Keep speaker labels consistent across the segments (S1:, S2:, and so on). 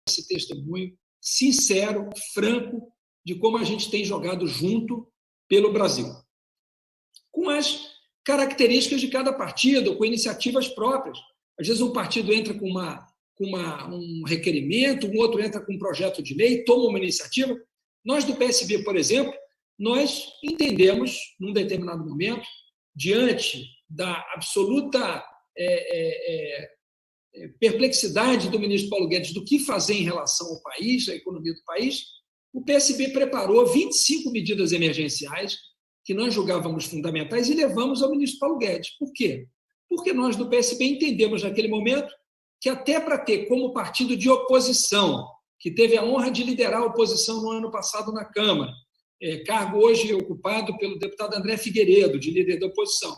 S1: esse testemunho sincero, franco, de como a gente tem jogado junto pelo Brasil, com as características de cada partido, com iniciativas próprias. Às vezes um partido entra com um requerimento, um outro entra com um projeto de lei, toma uma iniciativa. Nós do PSB, por exemplo, nós entendemos, num determinado momento, diante da absoluta perplexidade do ministro Paulo Guedes do que fazer em relação ao país, à economia do país, o PSB preparou 25 medidas emergenciais que nós julgávamos fundamentais e levamos ao ministro Paulo Guedes. Por quê? Porque nós do PSB entendemos naquele momento que até para ter como partido de oposição, que teve a honra de liderar a oposição no ano passado na Câmara, cargo hoje ocupado pelo deputado André Figueiredo, de líder da oposição,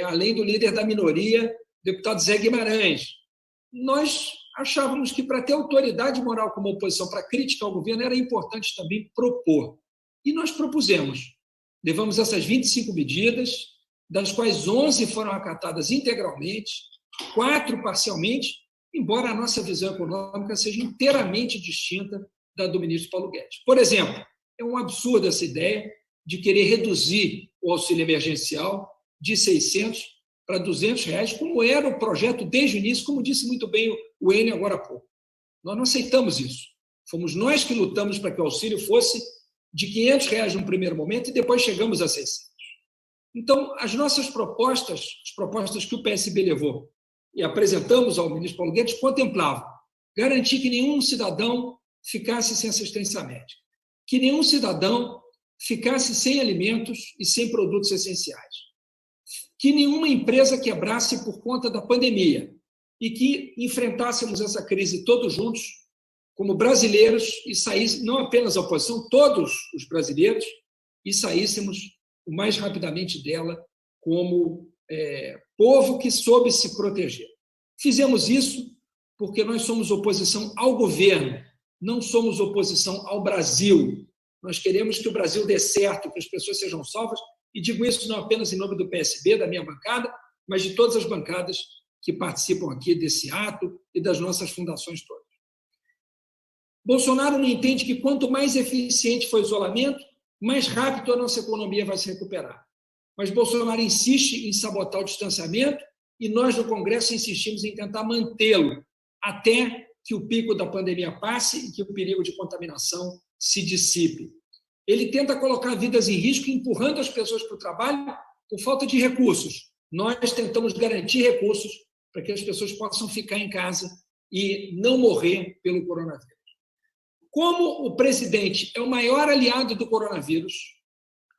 S1: além do líder da minoria, deputado Zé Guimarães. Nós achávamos que para ter autoridade moral como oposição, para criticar o governo, era importante também propor. E nós propusemos. Levamos essas 25 medidas, das quais 11 foram acatadas integralmente, 4 parcialmente, embora a nossa visão econômica seja inteiramente distinta da do ministro Paulo Guedes. Por exemplo, é um absurdo essa ideia de querer reduzir o auxílio emergencial de 600 para 200 reais, como era o projeto desde o início, como disse muito bem o Enio agora há pouco. Nós não aceitamos isso. Fomos nós que lutamos para que o auxílio fosse de 500 reais no primeiro momento e depois chegamos a 600. Então, as nossas propostas, as propostas que o PSB levou e apresentamos ao ministro Paulo Guedes, contemplavam garantir que nenhum cidadão ficasse sem assistência médica, que nenhum cidadão ficasse sem alimentos e sem produtos essenciais, que nenhuma empresa quebrasse por conta da pandemia e que enfrentássemos essa crise todos juntos, como brasileiros, e saíssemos, não apenas a oposição, todos os brasileiros, e saíssemos o mais rapidamente dela como povo que soube se proteger. Fizemos isso porque nós somos oposição ao governo, não somos oposição ao Brasil. Nós queremos que o Brasil dê certo, que as pessoas sejam salvas, e digo isso não apenas em nome do PSB, da minha bancada, mas de todas as bancadas que participam aqui desse ato e das nossas fundações todas. Bolsonaro não entende que quanto mais eficiente for o isolamento, mais rápido a nossa economia vai se recuperar. Mas Bolsonaro insiste em sabotar o distanciamento e nós, no Congresso, insistimos em tentar mantê-lo até que o pico da pandemia passe e que o perigo de contaminação se dissipe. Ele tenta colocar vidas em risco, empurrando as pessoas para o trabalho por falta de recursos. Nós tentamos garantir recursos para que as pessoas possam ficar em casa e não morrer pelo coronavírus. Como o presidente é o maior aliado do coronavírus,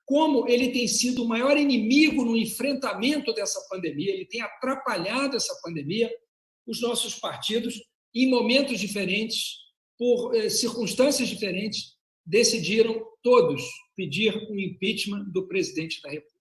S1: como ele tem sido o maior inimigo no enfrentamento dessa pandemia, ele tem atrapalhado essa pandemia, os nossos partidos, em momentos diferentes, por circunstâncias diferentes, decidiram todos pedir o impeachment do presidente da República.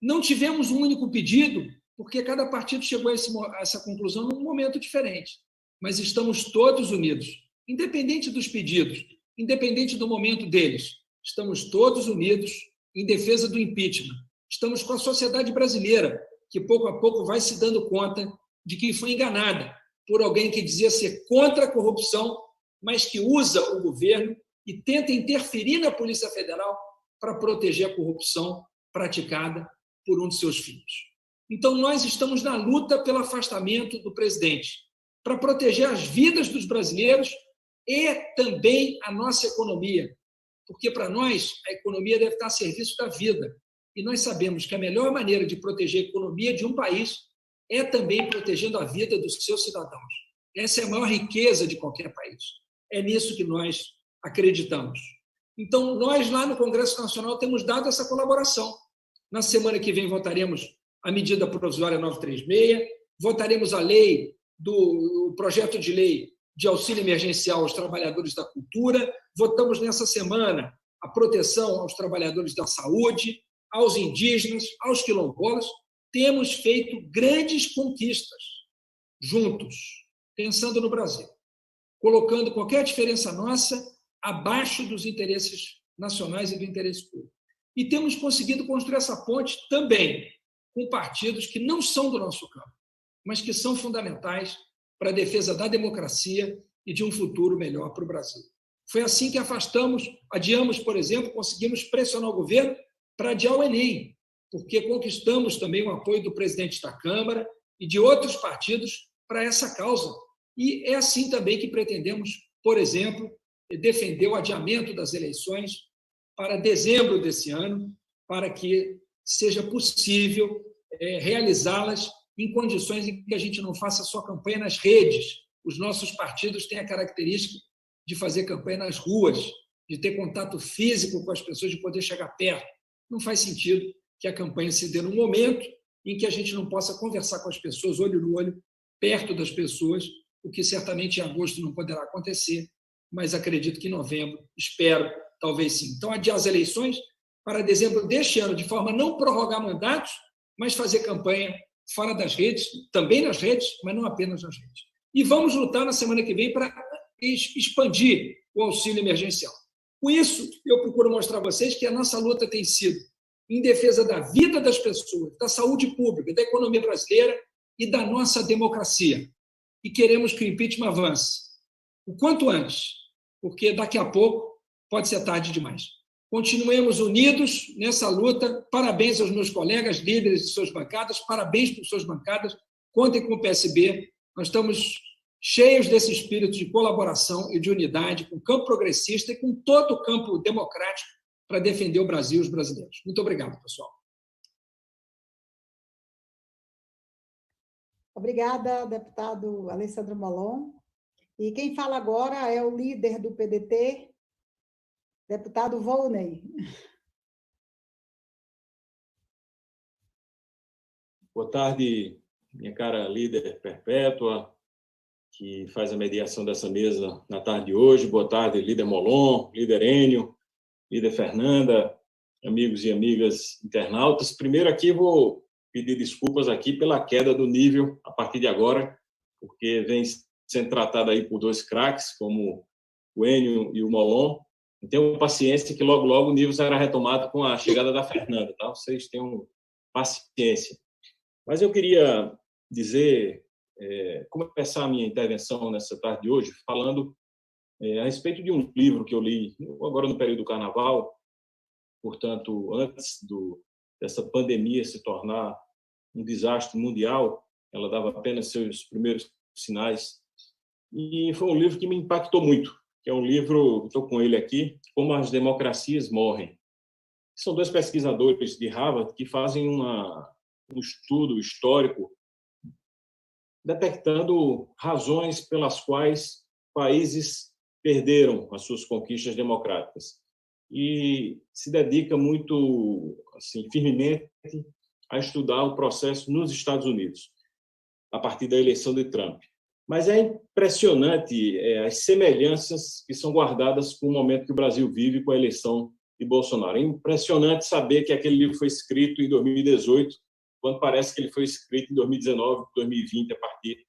S1: Não tivemos um único pedido, porque cada partido chegou a essa conclusão num momento diferente, mas estamos todos unidos, independente dos pedidos, independente do momento deles. Estamos todos unidos em defesa do impeachment. Estamos com a sociedade brasileira, que pouco a pouco vai se dando conta de que foi enganada por alguém que dizia ser contra a corrupção, mas que usa o governo e tenta interferir na Polícia Federal para proteger a corrupção praticada por um de seus filhos. Então, nós estamos na luta pelo afastamento do presidente, para proteger as vidas dos brasileiros e também a nossa economia, porque para nós a economia deve estar a serviço da vida, e nós sabemos que a melhor maneira de proteger a economia de um país é também protegendo a vida dos seus cidadãos. Essa é a maior riqueza de qualquer país. É nisso que nós acreditamos. Então, nós lá no Congresso Nacional temos dado essa colaboração. Na semana que vem votaremos a medida provisória 936, votaremos a lei do projeto de lei de auxílio emergencial aos trabalhadores da cultura, votamos nessa semana a proteção aos trabalhadores da saúde, aos indígenas, aos quilombolas. Temos feito grandes conquistas juntos, pensando no Brasil, colocando qualquer diferença nossa abaixo dos interesses nacionais e do interesse público. E temos conseguido construir essa ponte também com partidos que não são do nosso campo, mas que são fundamentais para a defesa da democracia e de um futuro melhor para o Brasil. Foi assim que adiamos, por exemplo, conseguimos pressionar o governo para adiar o Enem, porque conquistamos também o apoio do presidente da Câmara e de outros partidos para essa causa. E é assim também que pretendemos, por exemplo, defender o adiamento das eleições para dezembro desse ano, para que seja possível realizá-las em condições em que a gente não faça só campanha nas redes. Os nossos partidos têm a característica de fazer campanha nas ruas, de ter contato físico com as pessoas, de poder chegar perto. Não faz sentido que a campanha se dê num momento em que a gente não possa conversar com as pessoas, olho no olho, perto das pessoas, o que certamente em agosto não poderá acontecer, mas acredito que em novembro, espero, talvez sim. Então, adiar as eleições para dezembro deste ano, de forma a não prorrogar mandatos, mas fazer campanha fora das redes, também nas redes, mas não apenas nas redes. E vamos lutar na semana que vem para expandir o auxílio emergencial. Com isso, eu procuro mostrar a vocês que a nossa luta tem sido em defesa da vida das pessoas, da saúde pública, da economia brasileira e da nossa democracia. E queremos que o impeachment avance o quanto antes, porque daqui a pouco pode ser tarde demais. Continuemos unidos nessa luta. Parabéns aos meus colegas líderes de suas bancadas, parabéns por suas bancadas, contem com o PSB. Nós estamos cheios desse espírito de colaboração e de unidade com o campo progressista e com todo o campo democrático para defender o Brasil e os brasileiros. Muito obrigado, pessoal.
S2: Obrigada, deputado Alessandro Molon. E quem fala agora é o líder do PDT, deputado Volney.
S3: Boa tarde, minha cara líder perpétua, que faz a mediação dessa mesa na tarde de hoje. Boa tarde, líder Molon, líder Enio, líder Fernanda, amigos e amigas internautas. Primeiro aqui vou pedir desculpas aqui pela queda do nível a partir de agora, porque vem sendo tratado aí por dois craques, como o Enio e o Molon. Tenham paciência que logo, logo o nível será retomado com a chegada da Fernanda, tá? Vocês tenham paciência. Mas eu queria dizer, começar a minha intervenção nessa tarde de hoje, falando a respeito de um livro que eu li agora no período do Carnaval, portanto, antes dessa pandemia se tornar um desastre mundial, ela dava apenas seus primeiros sinais, e foi um livro que me impactou muito, que é um livro, estou com ele aqui, Como as Democracias Morrem. São dois pesquisadores de Harvard que fazem um estudo histórico detectando razões pelas quais países perderam as suas conquistas democráticas e se dedica muito, assim, firmemente a estudar o processo nos Estados Unidos, a partir da eleição de Trump. Mas é impressionante as semelhanças que são guardadas com o momento que o Brasil vive com a eleição de Bolsonaro. É impressionante saber que aquele livro foi escrito em 2018, quando parece que ele foi escrito em 2019, 2020, a partir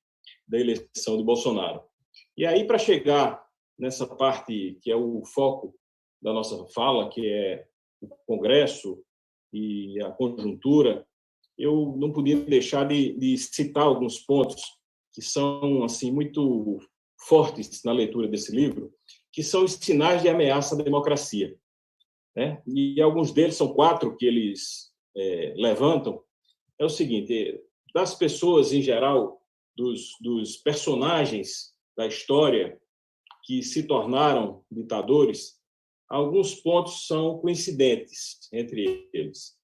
S3: da eleição de Bolsonaro. E aí, para chegar nessa parte que é o foco da nossa fala, que é o Congresso e a conjuntura, eu não podia deixar de citar alguns pontos que são assim muito fortes na leitura desse livro, que são os sinais de ameaça à democracia, né? E alguns deles, são 4 que eles levantam. É o seguinte: das pessoas em geral, dos personagens da história que se tornaram ditadores, alguns pontos são coincidentes entre eles.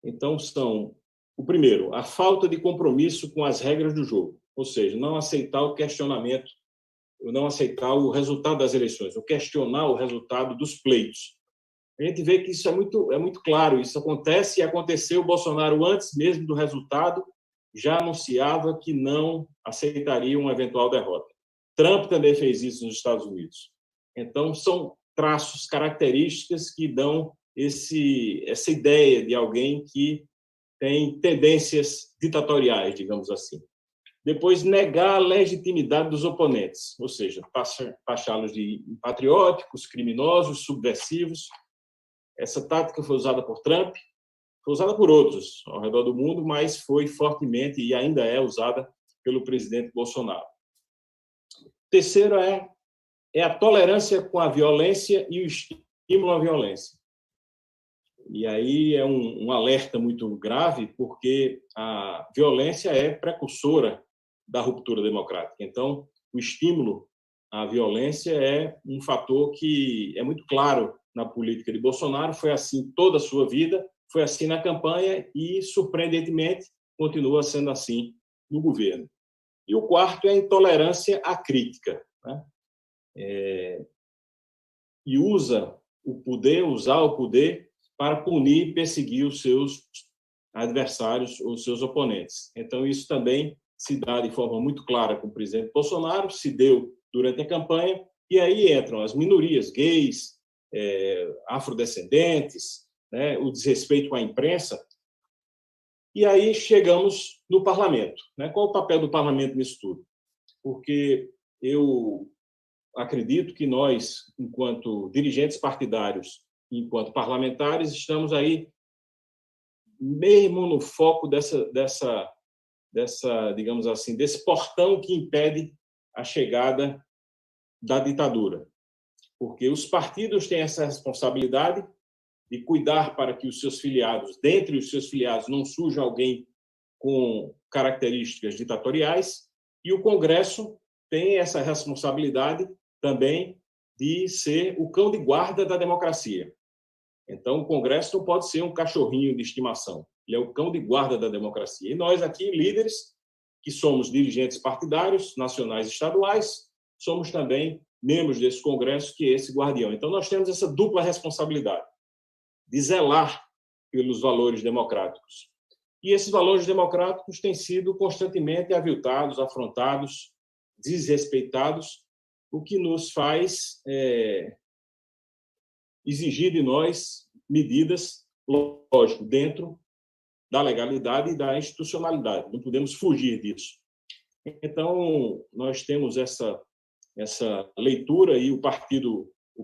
S3: Então, são, o primeiro, a falta de compromisso com as regras do jogo, ou seja, não aceitar o questionamento, não aceitar o resultado das eleições, ou questionar o resultado dos pleitos. A gente vê que isso é muito claro, isso acontece e aconteceu. O Bolsonaro, antes mesmo do resultado, já anunciava que não aceitaria uma eventual derrota. Trump também fez isso nos Estados Unidos. Então, são traços, características que dão essa ideia de alguém que tem tendências ditatoriais, digamos assim. Depois, negar a legitimidade dos oponentes, ou seja, taxá-los de patrióticos, criminosos, subversivos. Essa tática foi usada por Trump, foi usada por outros ao redor do mundo, mas foi fortemente e ainda é usada pelo presidente Bolsonaro. O terceiro é é a tolerância com a violência e o estímulo à violência. E aí é um alerta muito grave, porque a violência é precursora da ruptura democrática. Então, o estímulo à violência é um fator que é muito claro na política de Bolsonaro, foi assim toda a sua vida, foi assim na campanha e, surpreendentemente, continua sendo assim no governo. E o quarto é a intolerância à crítica, né? E usar o poder para punir e perseguir os seus adversários ou os seus oponentes. Então, isso também se dá de forma muito clara com o presidente Bolsonaro, se deu durante a campanha, e aí entram as minorias, gays, afrodescendentes, né, o desrespeito com a imprensa. E aí chegamos no parlamento, né? Qual o papel do parlamento nisso tudo? Porque eu acredito que nós, enquanto dirigentes partidários, enquanto parlamentares, estamos aí mesmo no foco dessa, digamos assim, desse portão que impede a chegada da ditadura. Porque os partidos têm essa responsabilidade de cuidar para que os seus filiados, dentre os seus filiados, não surja alguém com características ditatoriais, e o Congresso tem essa responsabilidade também de ser o cão de guarda da democracia. Então, o Congresso não pode ser um cachorrinho de estimação, ele é o cão de guarda da democracia. E nós aqui, líderes, que somos dirigentes partidários, nacionais e estaduais, somos também membros desse Congresso, que é esse guardião. Então, nós temos essa dupla responsabilidade de zelar pelos valores democráticos. E esses valores democráticos têm sido constantemente aviltados, afrontados, desrespeitados, o que nos faz exigir de nós medidas, lógico, dentro da legalidade e da institucionalidade. Não podemos fugir disso. Então, nós temos essa leitura, e o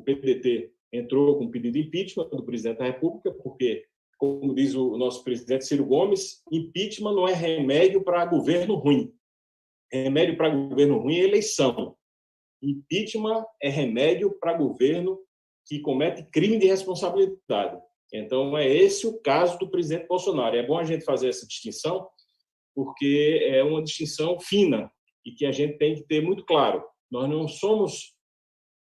S3: PDT, entrou com um pedido de impeachment do presidente da República, porque, como diz o nosso presidente Ciro Gomes, impeachment não é remédio para governo ruim. Remédio para governo ruim é eleição. Impeachment é remédio para governo que comete crime de responsabilidade. Então, é esse o caso do presidente Bolsonaro. É bom a gente fazer essa distinção, porque é uma distinção fina e que a gente tem que ter muito claro. Nós não somos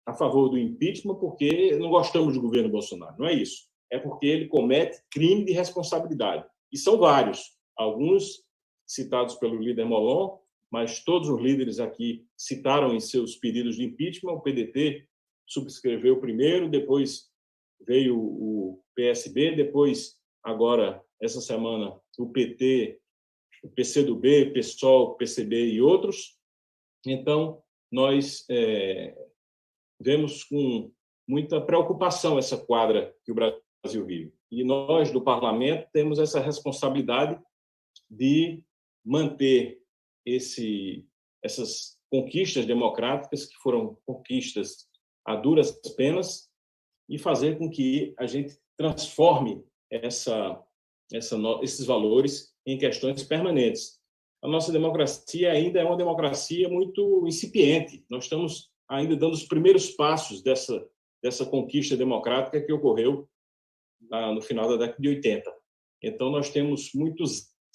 S3: a favor do impeachment porque não gostamos do governo Bolsonaro. Não é isso. É porque ele comete crime de responsabilidade. E são vários. Alguns citados pelo líder Molon, mas todos os líderes aqui citaram em seus pedidos de impeachment. O PDT subscreveu primeiro, depois veio o PSB, depois, agora, essa semana, o PT, o PCdoB, PSOL, PCB e outros. Então, nós vemos com muita preocupação essa quadra que o Brasil vive. E nós, do parlamento, temos essa responsabilidade de manter essas conquistas democráticas, que foram conquistas a duras penas, e fazer com que a gente transforme esses valores em questões permanentes. A nossa democracia ainda é uma democracia muito incipiente. Nós estamos ainda dando os primeiros passos dessa conquista democrática que ocorreu no final da década de 80. Então, nós temos muito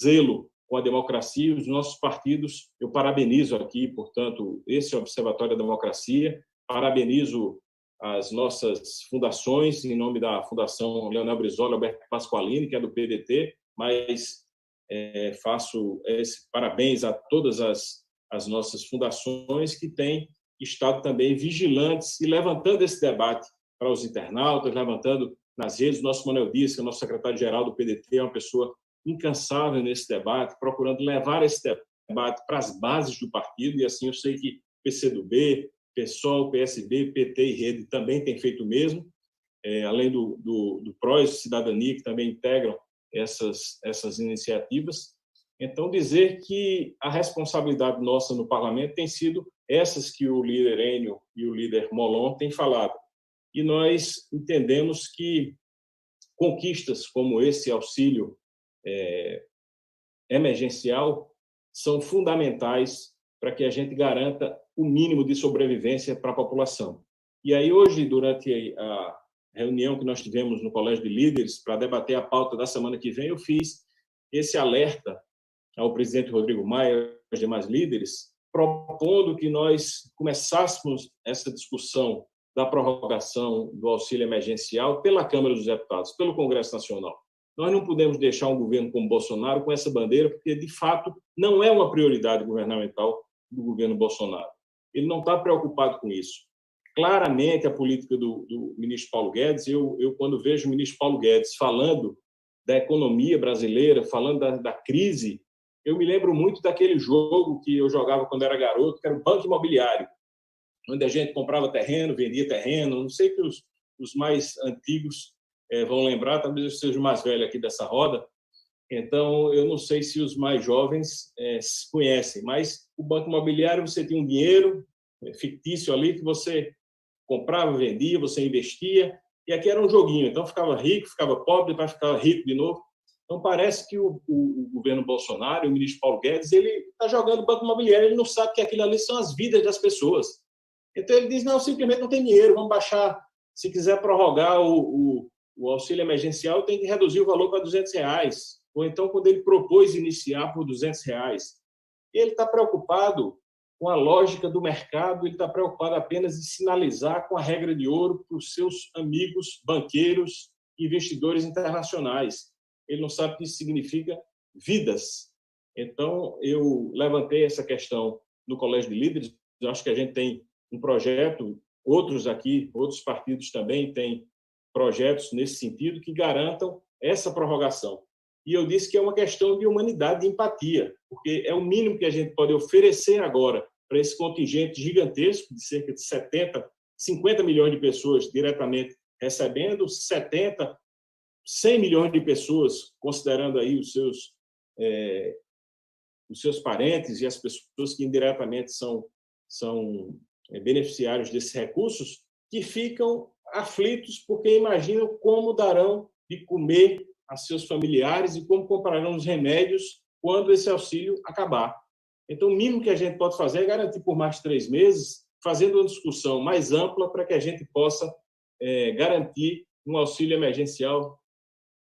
S3: zelo com a democracia, os nossos partidos. Eu parabenizo aqui, portanto, esse Observatório da Democracia, parabenizo as nossas fundações, em nome da Fundação Leonel Brizola e Alberto Pasqualini, que é do PDT, mas faço esse parabéns a todas as nossas fundações que têm estado também vigilantes e levantando esse debate para os internautas, levantando nas redes. O nosso Manuel Dias, que é o nosso secretário-geral do PDT, é uma pessoa incansável nesse debate, procurando levar esse debate para as bases do partido, e assim eu sei que PCdoB, PSOL, PSB, PT e Rede também têm feito o mesmo, além do PROS, Cidadania, que também integram essas iniciativas. Então, dizer que a responsabilidade nossa no parlamento tem sido essas que o líder Enio e o líder Molon têm falado. E nós entendemos que conquistas como esse auxílio emergencial são fundamentais para que a gente garanta o mínimo de sobrevivência para a população. E aí, hoje, durante a reunião que nós tivemos no Colégio de Líderes, para debater a pauta da semana que vem, eu fiz esse alerta ao presidente Rodrigo Maia e aos demais líderes, propondo que nós começássemos essa discussão da prorrogação do auxílio emergencial pela Câmara dos Deputados, pelo Congresso Nacional. Nós não podemos deixar um governo como Bolsonaro com essa bandeira, porque, de fato, não é uma prioridade governamental do governo Bolsonaro. Ele não está preocupado com isso. Claramente, a política do ministro Paulo Guedes, eu quando vejo o ministro Paulo Guedes falando da economia brasileira, falando da crise, eu me lembro muito daquele jogo que eu jogava quando era garoto, que era o Banco Imobiliário, onde a gente comprava terreno, vendia terreno. Não sei que os mais antigos vão lembrar, talvez eu seja o mais velho aqui dessa roda, então eu não sei se os mais jovens conhecem, mas o Banco Imobiliário, você tinha um dinheiro fictício ali que você comprava, vendia, você investia, e aqui era um joguinho, então ficava rico, ficava pobre, depois ficava rico de novo. Então parece que o governo Bolsonaro, o ministro Paulo Guedes, ele está jogando o Banco Imobiliário, ele não sabe que aquilo ali são as vidas das pessoas. Então ele diz, não, simplesmente não tem dinheiro, vamos baixar, se quiser prorrogar o auxílio emergencial, tem que reduzir o valor para R$200. Ou então, quando ele propôs iniciar por R$200, ele está preocupado com a lógica do mercado, ele está preocupado apenas em sinalizar com a regra de ouro para os seus amigos banqueiros e investidores internacionais. Ele não sabe o que isso significa vidas. Então, eu levantei essa questão no Colégio de Líderes. Eu acho que a gente tem um projeto, outros aqui, outros partidos também têm projetos nesse sentido que garantam essa prorrogação. E eu disse que é uma questão de humanidade, de empatia, porque é o mínimo que a gente pode oferecer agora para esse contingente gigantesco de cerca de 50 milhões de pessoas diretamente recebendo, 100 milhões de pessoas, considerando aí os seus parentes e as pessoas que indiretamente são beneficiários desses recursos, que ficam aflitos porque imaginam como darão de comer a seus familiares e como comprarão os remédios quando esse auxílio acabar. Então, o mínimo que a gente pode fazer é garantir por mais 3 meses, fazendo uma discussão mais ampla para que a gente possa garantir um auxílio emergencial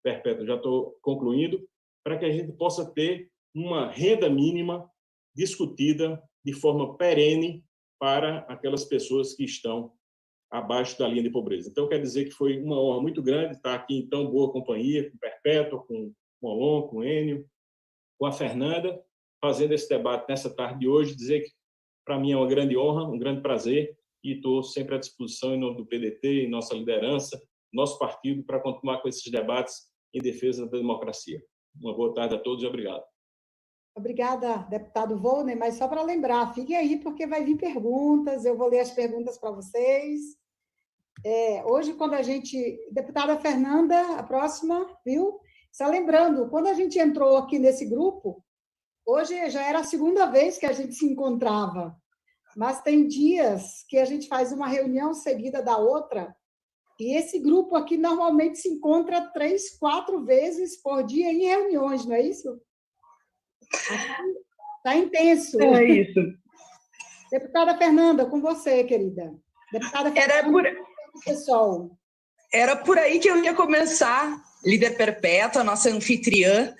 S3: perpétuo. Já estou concluindo, para que a gente possa ter uma renda mínima discutida de forma perene para aquelas pessoas que estão abaixo da linha de pobreza. Então, quer dizer que foi uma honra muito grande estar aqui em tão boa companhia, com o Perpétua, com o Molon, com o Enio, com a Fernanda, fazendo esse debate nessa tarde de hoje, dizer que, para mim, é uma grande honra, um grande prazer, e estou sempre à disposição, em nome do PDT, em nossa liderança, nosso partido, para continuar com esses debates em defesa da democracia. Uma boa tarde a todos e obrigado.
S2: Obrigada, deputado Volney, mas só para lembrar, fiquem aí porque vai vir perguntas, eu vou ler as perguntas para vocês. Hoje, quando a gente... Deputada Fernanda, a próxima, viu? Só lembrando, quando a gente entrou aqui nesse grupo, hoje já era a segunda vez que a gente se encontrava, mas tem dias que a gente faz uma reunião seguida da outra, e esse grupo aqui normalmente se encontra 3, 4 vezes por dia em reuniões, não é isso? Está intenso.
S4: É isso.
S2: Deputada Fernanda, com você, querida. Deputada Fernanda, pessoal.
S4: Era por aí que eu ia começar. Líder Perpétua, nossa anfitriã,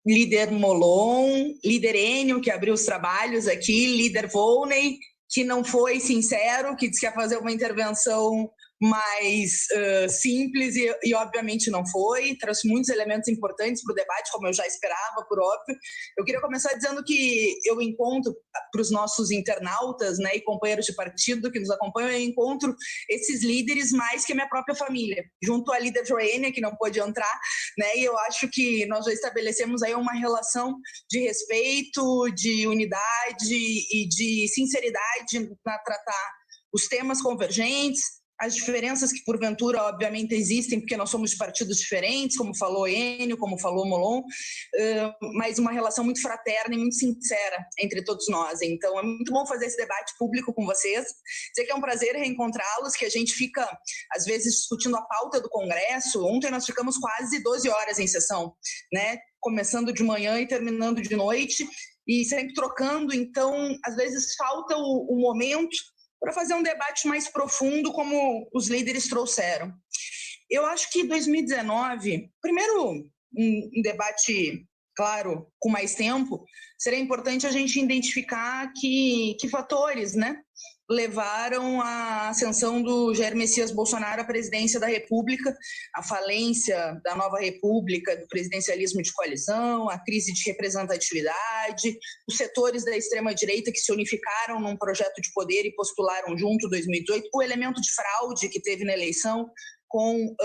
S4: líder Molon, líder Enio, que abriu os trabalhos aqui, líder Volney, que não foi sincero, que disse que ia fazer uma intervenção mais simples e obviamente não foi, trouxe muitos elementos importantes para o debate, como eu já esperava, por óbvio. Eu queria começar dizendo que eu encontro, para os nossos internautas, né, e companheiros de partido que nos acompanham, eu encontro esses líderes mais que a minha própria família, junto à líder Joênia, que não pôde entrar, né, e eu acho que nós já estabelecemos aí uma relação de respeito, de unidade e de sinceridade para tratar os temas convergentes, as diferenças que, porventura, obviamente existem, porque nós somos de partidos diferentes, como falou Enio, como falou Molon, mas uma relação muito fraterna e muito sincera entre todos nós. Então, é muito bom fazer esse debate público com vocês. Dizer que é um prazer reencontrá-los, que a gente fica, às vezes, discutindo a pauta do Congresso. Ontem nós ficamos quase 12 horas em sessão, né? Começando de manhã e terminando de noite, e sempre trocando, então, às vezes, falta o momento para fazer um debate mais profundo, como os líderes trouxeram. Eu acho que 2019, primeiro, um debate, claro, com mais tempo, seria importante a gente identificar que fatores, né, levaram à ascensão do Jair Messias Bolsonaro à presidência da República, a falência da nova República, do presidencialismo de coalizão, a crise de representatividade, os setores da extrema-direita que se unificaram num projeto de poder e postularam junto em 2018, o elemento de fraude que teve na eleição com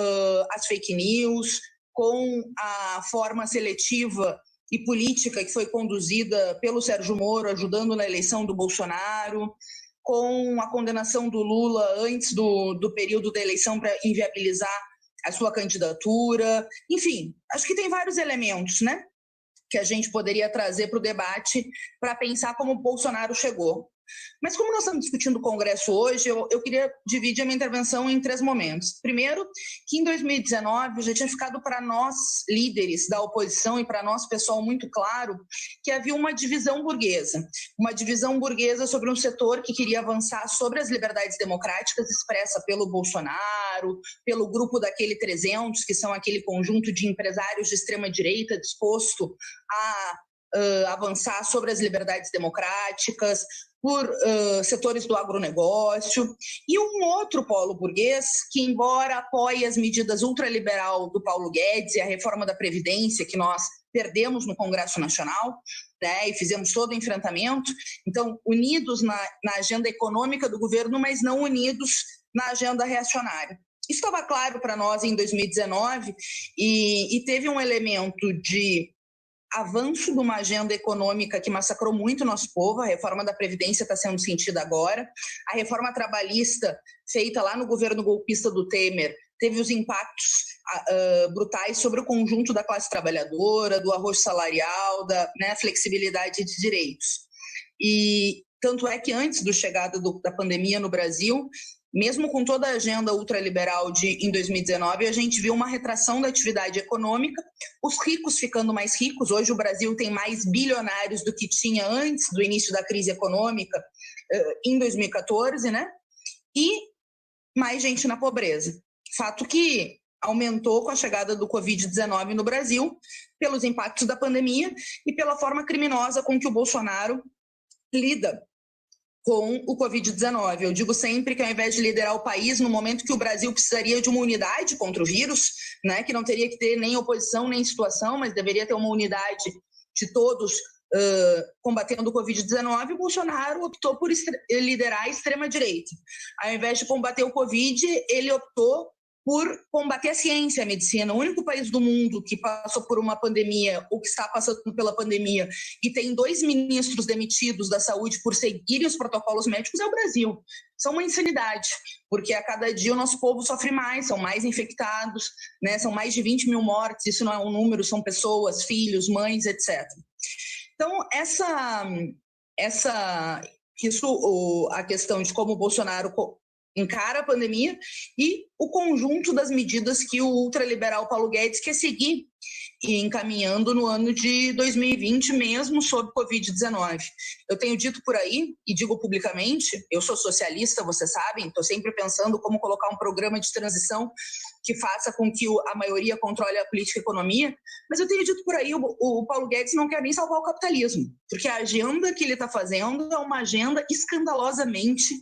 S4: as fake news, com a forma seletiva e política que foi conduzida pelo Sérgio Moro, ajudando na eleição do Bolsonaro, com a condenação do Lula antes do período da eleição para inviabilizar a sua candidatura. Enfim, acho que tem vários elementos, né, que a gente poderia trazer para o debate para pensar como o Bolsonaro chegou. Mas como nós estamos discutindo o Congresso hoje, eu queria dividir a minha intervenção em 3 momentos. Primeiro, que em 2019 já tinha ficado para nós, líderes da oposição, e para nós, pessoal, muito claro, que havia uma divisão burguesa sobre um setor que queria avançar sobre as liberdades democráticas expressa pelo Bolsonaro, pelo grupo daquele 300, que são aquele conjunto de empresários de extrema-direita disposto a avançar sobre as liberdades democráticas, por setores do agronegócio, e um outro polo burguês que, embora apoie as medidas ultraliberal do Paulo Guedes e a reforma da Previdência, que nós perdemos no Congresso Nacional, né, e fizemos todo o enfrentamento, então, unidos na agenda econômica do governo, mas não unidos na agenda reacionária. Isso estava claro para nós em 2019 e teve um elemento de avanço de uma agenda econômica que massacrou muito o nosso povo. A reforma da Previdência está sendo sentida agora. A reforma trabalhista, feita lá no governo golpista do Temer, teve os impactos brutais sobre o conjunto da classe trabalhadora, do arroz salarial, da flexibilidade de direitos. E tanto é que antes da chegada da pandemia no Brasil, mesmo com toda a agenda ultraliberal em 2019, a gente viu uma retração da atividade econômica, os ricos ficando mais ricos. Hoje o Brasil tem mais bilionários do que tinha antes do início da crise econômica, em 2014, né? E mais gente na pobreza. Fato que aumentou com a chegada do Covid-19 no Brasil, pelos impactos da pandemia e pela forma criminosa com que o Bolsonaro lida com o Covid-19. Eu digo sempre que, ao invés de liderar o país no momento que o Brasil precisaria de uma unidade contra o vírus, né, que não teria que ter nem oposição nem situação, mas deveria ter uma unidade de todos combatendo o Covid-19, o Bolsonaro optou por liderar a extrema-direita. Ao invés de combater o Covid, ele optou por combater a ciência, a medicina. O único país do mundo que passou por uma pandemia, ou que está passando pela pandemia, e tem 2 ministros demitidos da saúde por seguirem os protocolos médicos, é o Brasil. Isso é uma insanidade, porque a cada dia o nosso povo sofre mais, são mais infectados, né? São mais de 20 mil mortes, isso não é um número, são pessoas, filhos, mães, etc. Então, a questão de como o Bolsonaro encara a pandemia e o conjunto das medidas que o ultraliberal Paulo Guedes quer seguir e encaminhando no ano de 2020, mesmo sob Covid-19. Eu tenho dito por aí, e digo publicamente, eu sou socialista, vocês sabem, estou sempre pensando como colocar um programa de transição que faça com que a maioria controle a política e a economia, mas eu tenho dito por aí, o Paulo Guedes não quer nem salvar o capitalismo, porque a agenda que ele está fazendo é uma agenda escandalosamente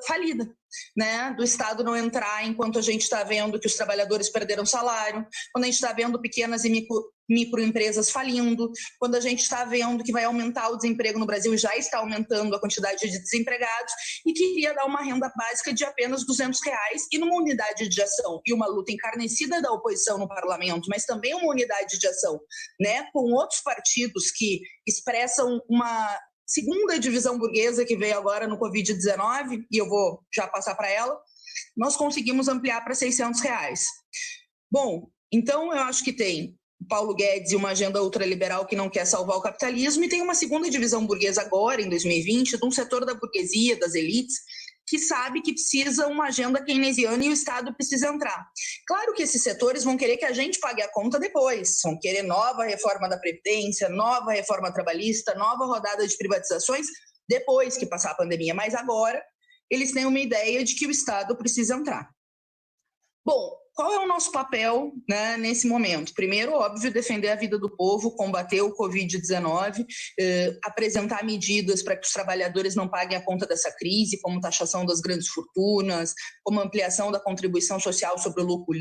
S4: falida, né? Do Estado não entrar enquanto a gente está vendo que os trabalhadores perderam salário, quando a gente está vendo pequenas e microempresas falindo, quando a gente está vendo que vai aumentar o desemprego no Brasil, já está aumentando a quantidade de desempregados, e queria dar uma renda básica de apenas R$200 e numa unidade de ação e uma luta encarnecida da oposição no parlamento, mas também uma unidade de ação, né? Com outros partidos que expressam uma segunda divisão burguesa que veio agora no Covid-19, e eu vou já passar para ela, nós conseguimos ampliar para R$600. Bom, então eu acho que tem o Paulo Guedes e uma agenda ultraliberal que não quer salvar o capitalismo, e tem uma segunda divisão burguesa agora, em 2020, de um setor da burguesia, das elites, que sabe que precisa uma agenda keynesiana e o Estado precisa entrar. Claro que esses setores vão querer que a gente pague a conta depois, vão querer nova reforma da Previdência, nova reforma trabalhista, nova rodada de privatizações, depois que passar a pandemia, mas agora eles têm uma ideia de que o Estado precisa entrar. Bom, qual é o nosso papel, né, nesse momento? Primeiro, óbvio, defender a vida do povo, combater o Covid-19, apresentar medidas para que os trabalhadores não paguem a conta dessa crise, como taxação das grandes fortunas, como ampliação da contribuição social sobre o lucro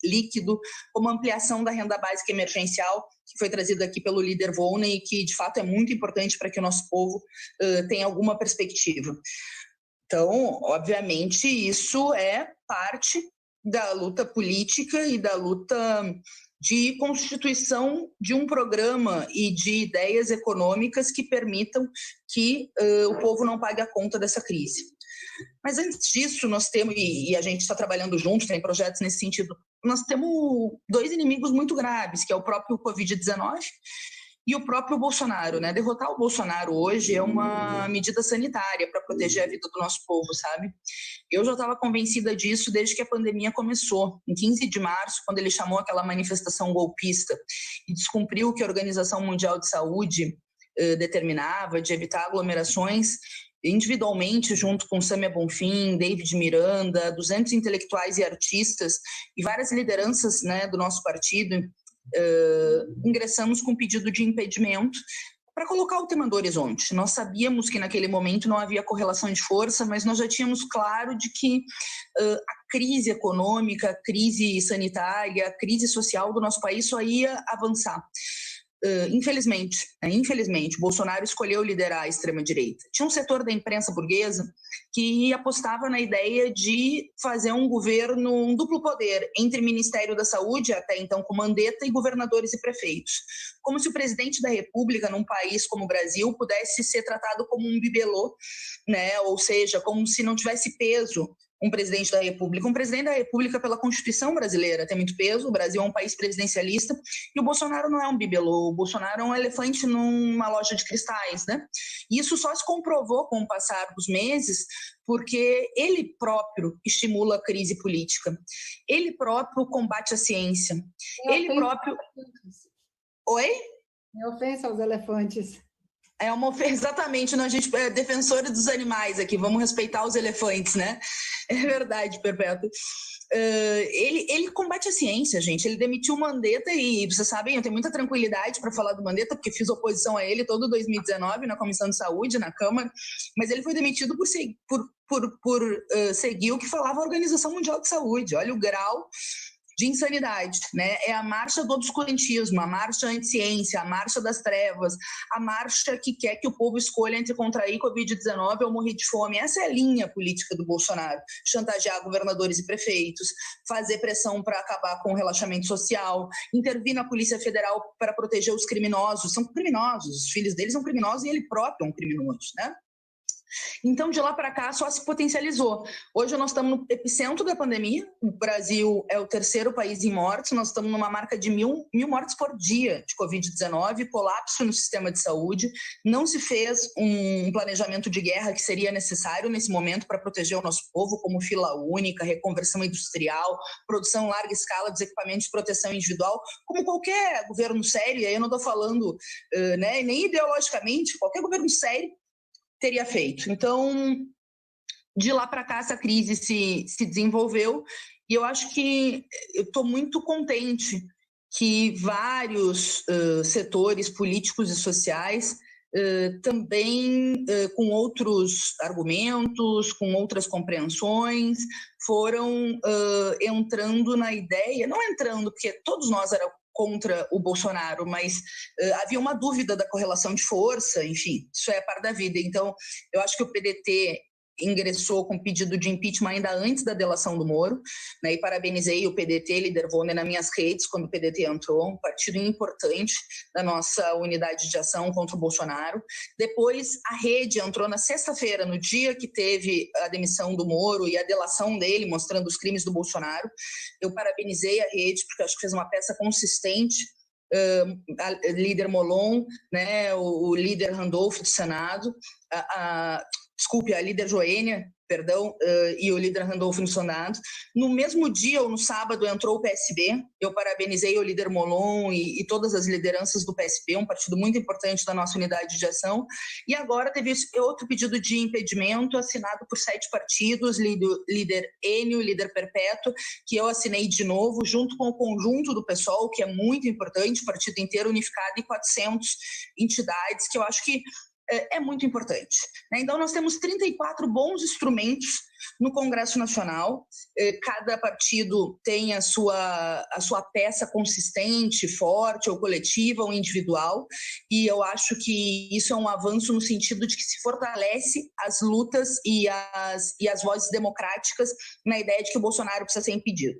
S4: líquido, como ampliação da renda básica emergencial, que foi trazida aqui pelo líder Volney e que, de fato, é muito importante para que o nosso povo tenha alguma perspectiva. Então, obviamente, isso é parte da luta política e da luta de constituição de um programa e de ideias econômicas que permitam que o povo não pague a conta dessa crise. Mas antes disso, nós temos, e a gente está trabalhando junto, tem projetos nesse sentido, nós temos dois inimigos muito graves, que é o próprio Covid-19 e o próprio Bolsonaro, né? Derrotar o Bolsonaro hoje é uma medida sanitária para proteger a vida do nosso povo, sabe? Eu já estava convencida disso desde que a pandemia começou. Em 15 de março, quando ele chamou aquela manifestação golpista e descumpriu o que a Organização Mundial de Saúde determinava, de evitar aglomerações, individualmente, junto com Sâmia Bonfim, David Miranda, 200 intelectuais e artistas e várias lideranças, né, do nosso partido, ingressamos com pedido de impedimento para colocar o tema do horizonte. Nós sabíamos que naquele momento não havia correlação de força, mas nós já tínhamos claro de que a crise econômica, a crise sanitária, a crise social do nosso país só ia avançar. Infelizmente, Bolsonaro escolheu liderar a extrema-direita. Tinha um setor da imprensa burguesa que apostava na ideia de fazer um governo, um duplo poder entre Ministério da Saúde, até então com Mandetta, e governadores e prefeitos. Como se o presidente da República, num país como o Brasil, pudesse ser tratado como um bibelô, né? Ou seja, como se não tivesse peso um presidente da República. Um presidente da República, pela Constituição brasileira, tem muito peso. O Brasil é um país presidencialista e o Bolsonaro não é um bibelô. O Bolsonaro é um elefante numa loja de cristais, né? E isso só se comprovou com o passar dos meses porque ele próprio estimula a crise política. Ele próprio combate a ciência. Ele próprio... Oi?
S2: É ofensa aos elefantes.
S4: É uma ofensa, exatamente, a gente é defensora dos animais aqui, vamos respeitar os elefantes, né? É verdade, Perpétua. Ele combate a ciência, gente. Ele demitiu o Mandetta e, vocês sabem, eu tenho muita tranquilidade para falar do Mandetta, porque fiz oposição a ele todo 2019 na Comissão de Saúde, na Câmara, mas ele foi demitido por seguir o que falava a Organização Mundial de Saúde. Olha o grau de insanidade, né? É a marcha do obscurantismo, a marcha anti-ciência, a marcha das trevas, a marcha que quer que o povo escolha entre contrair Covid-19 ou morrer de fome. Essa é a linha política do Bolsonaro. Chantagear governadores e prefeitos, fazer pressão para acabar com o relaxamento social, intervir na Polícia Federal para proteger os criminosos. São criminosos, os filhos deles são criminosos e ele próprio é um criminoso, né? Então, de lá para cá, só se potencializou. Hoje nós estamos no epicentro da pandemia, o Brasil é o terceiro país em mortes, nós estamos numa marca de mil mortes por dia de Covid-19, colapso no sistema de saúde, não se fez um planejamento de guerra que seria necessário nesse momento para proteger o nosso povo, como fila única, reconversão industrial, produção em larga escala dos equipamentos de proteção individual, como qualquer governo sério, e aí eu não estou falando né, nem ideologicamente, qualquer governo sério teria feito. Então, de lá para cá, essa crise se desenvolveu e eu acho que eu estou muito contente que vários setores políticos e sociais também com outros argumentos, com outras compreensões, foram entrando na ideia, não entrando, porque todos nós éramos contra o Bolsonaro, mas havia uma dúvida da correlação de força, enfim, isso é a par da vida. Então, eu acho que o PDT ingressou com pedido de impeachment ainda antes da delação do Moro, né, e parabenizei o PDT, líder Volney, nas minhas redes, quando o PDT entrou, um partido importante da nossa unidade de ação contra o Bolsonaro. Depois, a Rede entrou na sexta-feira, no dia que teve a demissão do Moro e a delação dele, mostrando os crimes do Bolsonaro. Eu parabenizei a Rede, porque acho que fez uma peça consistente, a líder Molon, né, o líder Randolph do Senado, a líder Joênia, e o líder Randolfo Nsonado. No mesmo dia, ou no sábado, entrou o PSB. Eu parabenizei o líder Molon e todas as lideranças do PSB, um partido muito importante da nossa unidade de ação. E agora teve outro pedido de impedimento assinado por 7 partidos, líder Enio, líder Perpétua, que eu assinei de novo, junto com o conjunto do PSOL, que é muito importante, partido inteiro unificado, e 400 entidades, que eu acho que é muito importante. Então, nós temos 34 bons instrumentos no Congresso Nacional. Cada partido tem a sua peça consistente, forte, ou coletiva, ou individual, e eu acho que isso é um avanço no sentido de que se fortalece as lutas e as vozes democráticas na ideia de que o Bolsonaro precisa ser impedido.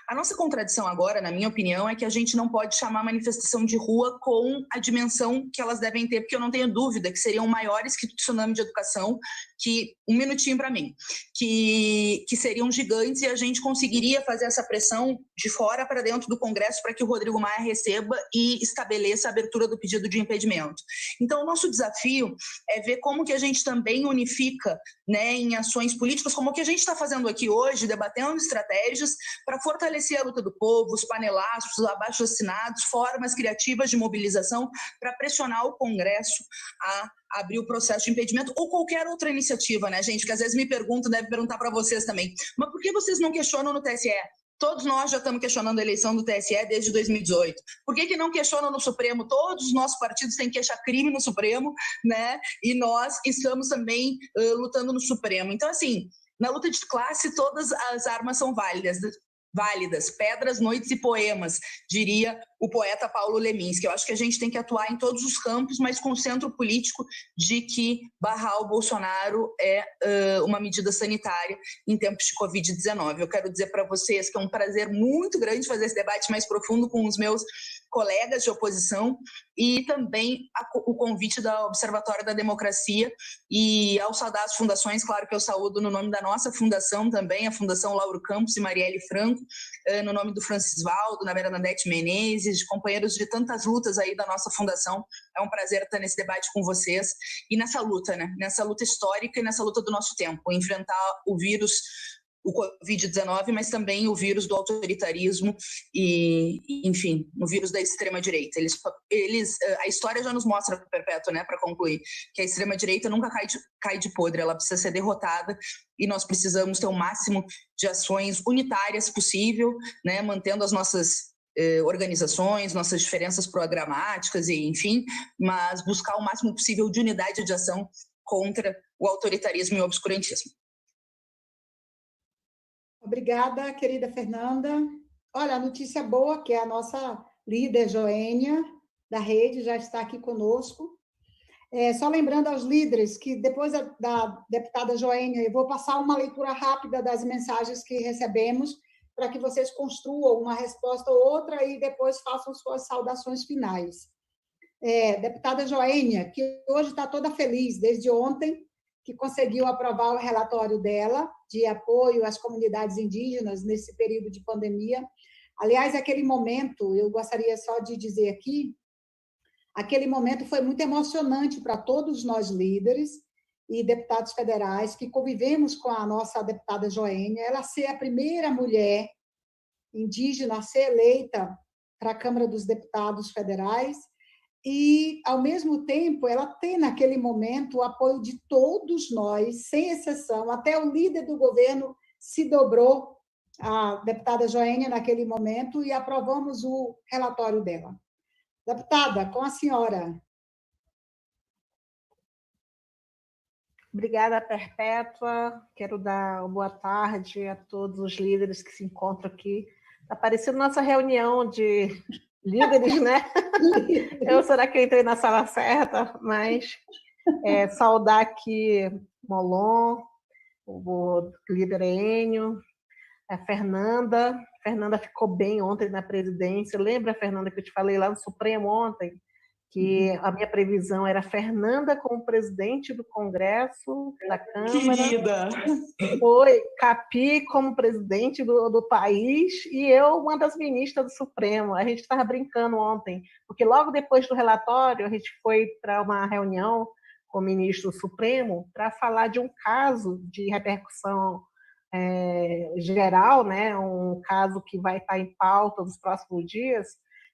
S4: A nossa contradição agora, na minha opinião, é que a gente não pode chamar a manifestação de rua com a dimensão que elas devem ter, porque eu não tenho dúvida que seriam maiores que o tsunami de educação, um minutinho para mim, que seriam gigantes, e a gente conseguiria fazer essa pressão de fora para dentro do Congresso para que o Rodrigo Maia receba e estabeleça a abertura do pedido de impedimento. Então, o nosso desafio é ver como que a gente também unifica, né, em ações políticas, como o que a gente está fazendo aqui hoje, debatendo estratégias para fortalecer a luta do povo, os panelaços, os abaixo-assinados, formas criativas de mobilização para pressionar o Congresso a abrir o processo de impedimento, ou qualquer outra iniciativa, né, gente? Que às vezes me perguntam, deve perguntar para vocês também, mas por que vocês não questionam no TSE? Todos nós já estamos questionando a eleição do TSE desde 2018. Por que não questionam no Supremo? Todos os nossos partidos têm que achar crime no Supremo, né? E nós estamos também lutando no Supremo. Então, assim, na luta de classe, todas as armas são válidas, pedras, noites e poemas, diria o poeta Paulo Leminski. Eu acho que a gente tem que atuar em todos os campos, mas com o centro político de que barrar o Bolsonaro é uma medida sanitária em tempos de Covid-19. Eu quero dizer para vocês que é um prazer muito grande fazer esse debate mais profundo com os meus colegas de oposição, e também o convite da Observatório da Democracia, e ao saudar as fundações, claro que eu saúdo no nome da nossa fundação também, a Fundação Lauro Campos e Marielle Franco, no nome do Francis Valdo, na Bernadette Menezes, de companheiros de tantas lutas aí da nossa fundação. É um prazer estar nesse debate com vocês e nessa luta, né? Nessa luta histórica e nessa luta do nosso tempo, enfrentar o vírus, o Covid-19, mas também o vírus do autoritarismo e, enfim, o vírus da extrema-direita. A história já nos mostra, Perpétua, né, para concluir, que a extrema-direita nunca cai de podre, ela precisa ser derrotada, e nós precisamos ter o máximo de ações unitárias possível, né, mantendo as nossas organizações, nossas diferenças programáticas, e enfim, mas buscar o máximo possível de unidade de ação contra o autoritarismo e o obscurantismo.
S2: Obrigada, querida Fernanda. Olha, a notícia boa que a nossa líder Joênia, da rede, já está aqui conosco. Só lembrando aos líderes que depois da deputada Joênia, eu vou passar uma leitura rápida das mensagens que recebemos, para que vocês construam uma resposta ou outra e depois façam suas saudações finais. Deputada Joênia, que hoje está toda feliz, desde ontem, que conseguiu aprovar o relatório dela de apoio às comunidades indígenas nesse período de pandemia. Aliás, aquele momento, eu gostaria só de dizer aqui, aquele momento foi muito emocionante para todos nós líderes e deputados federais que convivemos com a nossa deputada Joênia, ela ser a primeira mulher indígena a ser eleita para a Câmara dos Deputados Federais, e, ao mesmo tempo, ela tem, naquele momento, o apoio de todos nós, sem exceção, até o líder do governo se dobrou à deputada Joênia naquele momento e aprovamos o relatório dela. Deputada, com a senhora.
S5: Obrigada, Perpétua. Quero dar uma boa tarde a todos os líderes que se encontram aqui. Está parecendo nossa reunião de líderes, né? Será que eu entrei na sala certa? Mas saudar aqui Molon, o líder Enio, a Fernanda. A Fernanda ficou bem ontem na presidência. Lembra, Fernanda, que eu te falei lá no Supremo ontem? Que a minha previsão era Fernanda como presidente do Congresso, da Câmara.
S4: Querida!
S5: Foi Capi como presidente do país e eu, uma das ministras do Supremo. A gente estava brincando ontem, porque logo depois do relatório a gente foi para uma reunião com o ministro Supremo para falar de um caso de repercussão geral, né, um caso que vai estar em pauta nos próximos dias,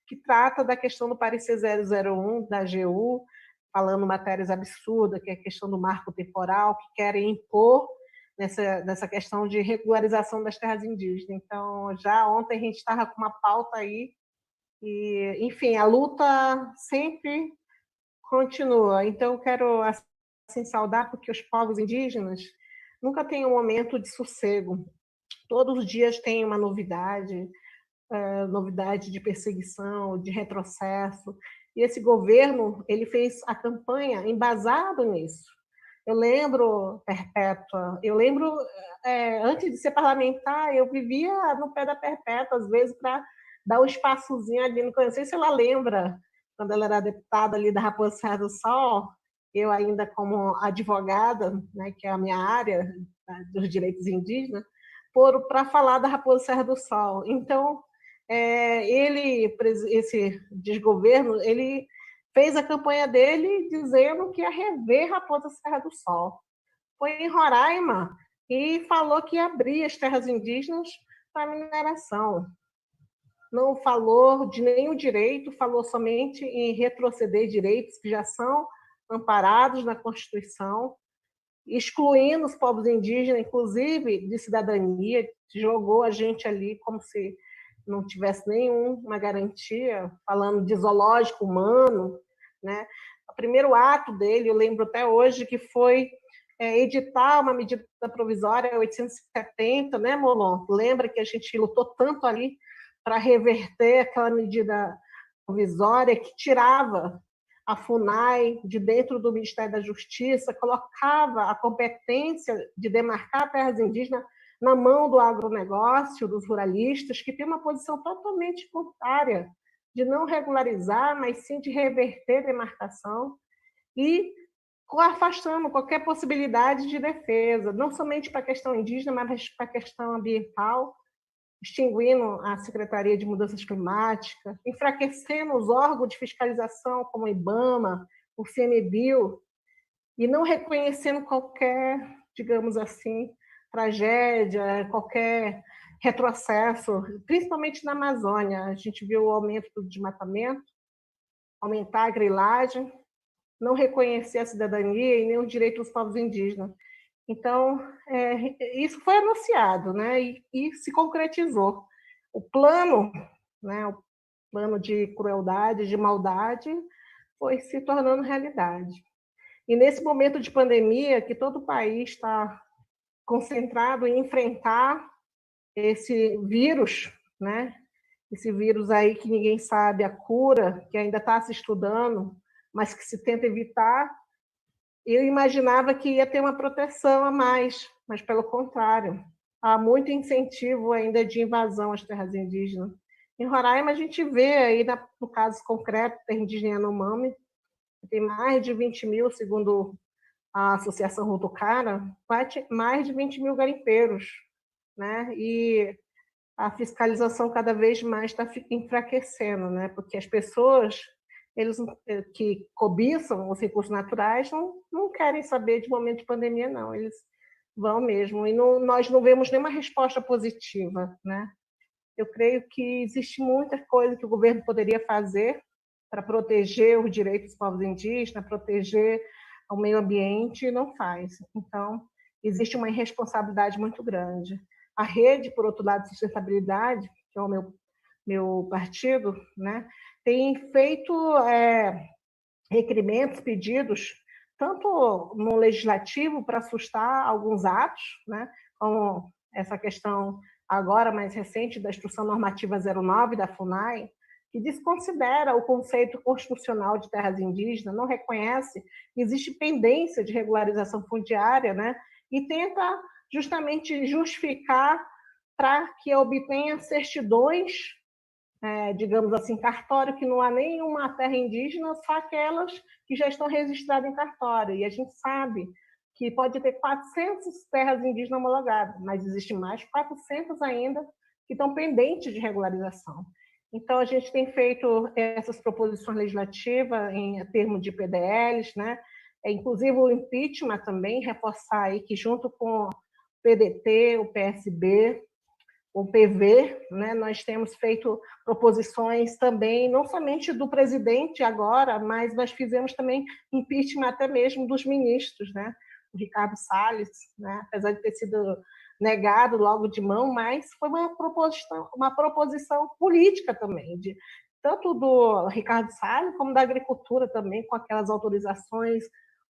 S5: que trata da questão do parecer 001 da AGU, falando matérias absurdas, que é a questão do marco temporal, que querem impor nessa questão de regularização das terras indígenas. Então, já ontem a gente estava com uma pauta aí, e, enfim, a luta sempre continua. Então, eu quero assim, saudar, porque os povos indígenas nunca têm um momento de sossego. Todos os dias tem uma novidade, novidade de perseguição, de retrocesso. E esse governo, ele fez a campanha embasado nisso. Eu lembro, Perpétua, antes de ser parlamentar, eu vivia no pé da Perpétua, às vezes, para dar um espaçozinho ali. Não sei se ela lembra, quando ela era deputada ali da Raposa Serra do Sol, eu ainda como advogada, né, que é a minha área dos direitos indígenas, para falar da Raposa Serra do Sol. Então, esse desgoverno, ele fez a campanha dele dizendo que ia rever Raposa Serra do Sol. Foi em Roraima e falou que ia abrir as terras indígenas para mineração. Não falou de nenhum direito, falou somente em retroceder direitos que já são amparados na Constituição, excluindo os povos indígenas, inclusive de cidadania, jogou a gente ali como se não tivesse nenhuma garantia, falando de zoológico humano, né? O primeiro ato dele, eu lembro até hoje, que foi editar uma medida provisória 870, né, Molon? Lembra que a gente lutou tanto ali para reverter aquela medida provisória que tirava a FUNAI de dentro do Ministério da Justiça, colocava a competência de demarcar terras indígenas na mão do agronegócio, dos ruralistas, que tem uma posição totalmente contrária de não regularizar, mas sim de reverter a demarcação e afastando qualquer possibilidade de defesa, não somente para a questão indígena, mas para a questão ambiental, extinguindo a Secretaria de Mudanças Climáticas, enfraquecendo os órgãos de fiscalização, como o IBAMA, o CMBio, e não reconhecendo qualquer, digamos assim, tragédia, qualquer retrocesso, principalmente na Amazônia. A gente viu o aumento do desmatamento, aumentar a grilagem, não reconhecer a cidadania e nem os direitos dos povos indígenas. Então, isso foi anunciado, né, e se concretizou. O plano, né, o plano de crueldade, de maldade, foi se tornando realidade. E nesse momento de pandemia, que todo o país está concentrado em enfrentar esse vírus, né, esse vírus aí que ninguém sabe a cura, que ainda está se estudando, mas que se tenta evitar, eu imaginava que ia ter uma proteção a mais, mas pelo contrário, há muito incentivo ainda de invasão às terras indígenas. Em Roraima, a gente vê aí, no caso concreto, terra indígena Yanomami, tem mais de 20 mil, segundo a Associação Rutucara, mais de 20 mil garimpeiros, né? E a fiscalização cada vez mais está enfraquecendo, né? Porque as pessoas, eles que cobiçam os recursos naturais, não querem saber de momento de pandemia, não. Eles vão mesmo. E nós não vemos nenhuma resposta positiva, né? Eu creio que existe muita coisa que o governo poderia fazer para proteger os direitos dos povos indígenas, proteger o meio ambiente, e não faz. Então, existe uma irresponsabilidade muito grande. A rede, por outro lado, de sustentabilidade, que é o meu partido, né, tem feito requerimentos, pedidos, tanto no legislativo para assustar alguns atos, né, como essa questão agora mais recente da Instrução Normativa 09 da FUNAI, que desconsidera o conceito constitucional de terras indígenas, não reconhece que existe pendência de regularização fundiária, né, e tenta justamente justificar para que obtenha certidões, digamos assim, cartório, que não há nenhuma terra indígena, só aquelas que já estão registradas em cartório. E a gente sabe que pode ter 400 terras indígenas homologadas, mas existe mais 400 ainda que estão pendentes de regularização. Então, a gente tem feito essas proposições legislativas em termos de PDLs, né? inclusive o impeachment também, reforçar aí que junto com o PDT, o PSB, o PV, né, nós temos feito proposições também, não somente do presidente agora, mas nós fizemos também impeachment até mesmo dos ministros, né, o Ricardo Salles, né, apesar de ter sido negado logo de mão, mas foi uma proposição política também, tanto do Ricardo Salles como da agricultura também, com aquelas autorizações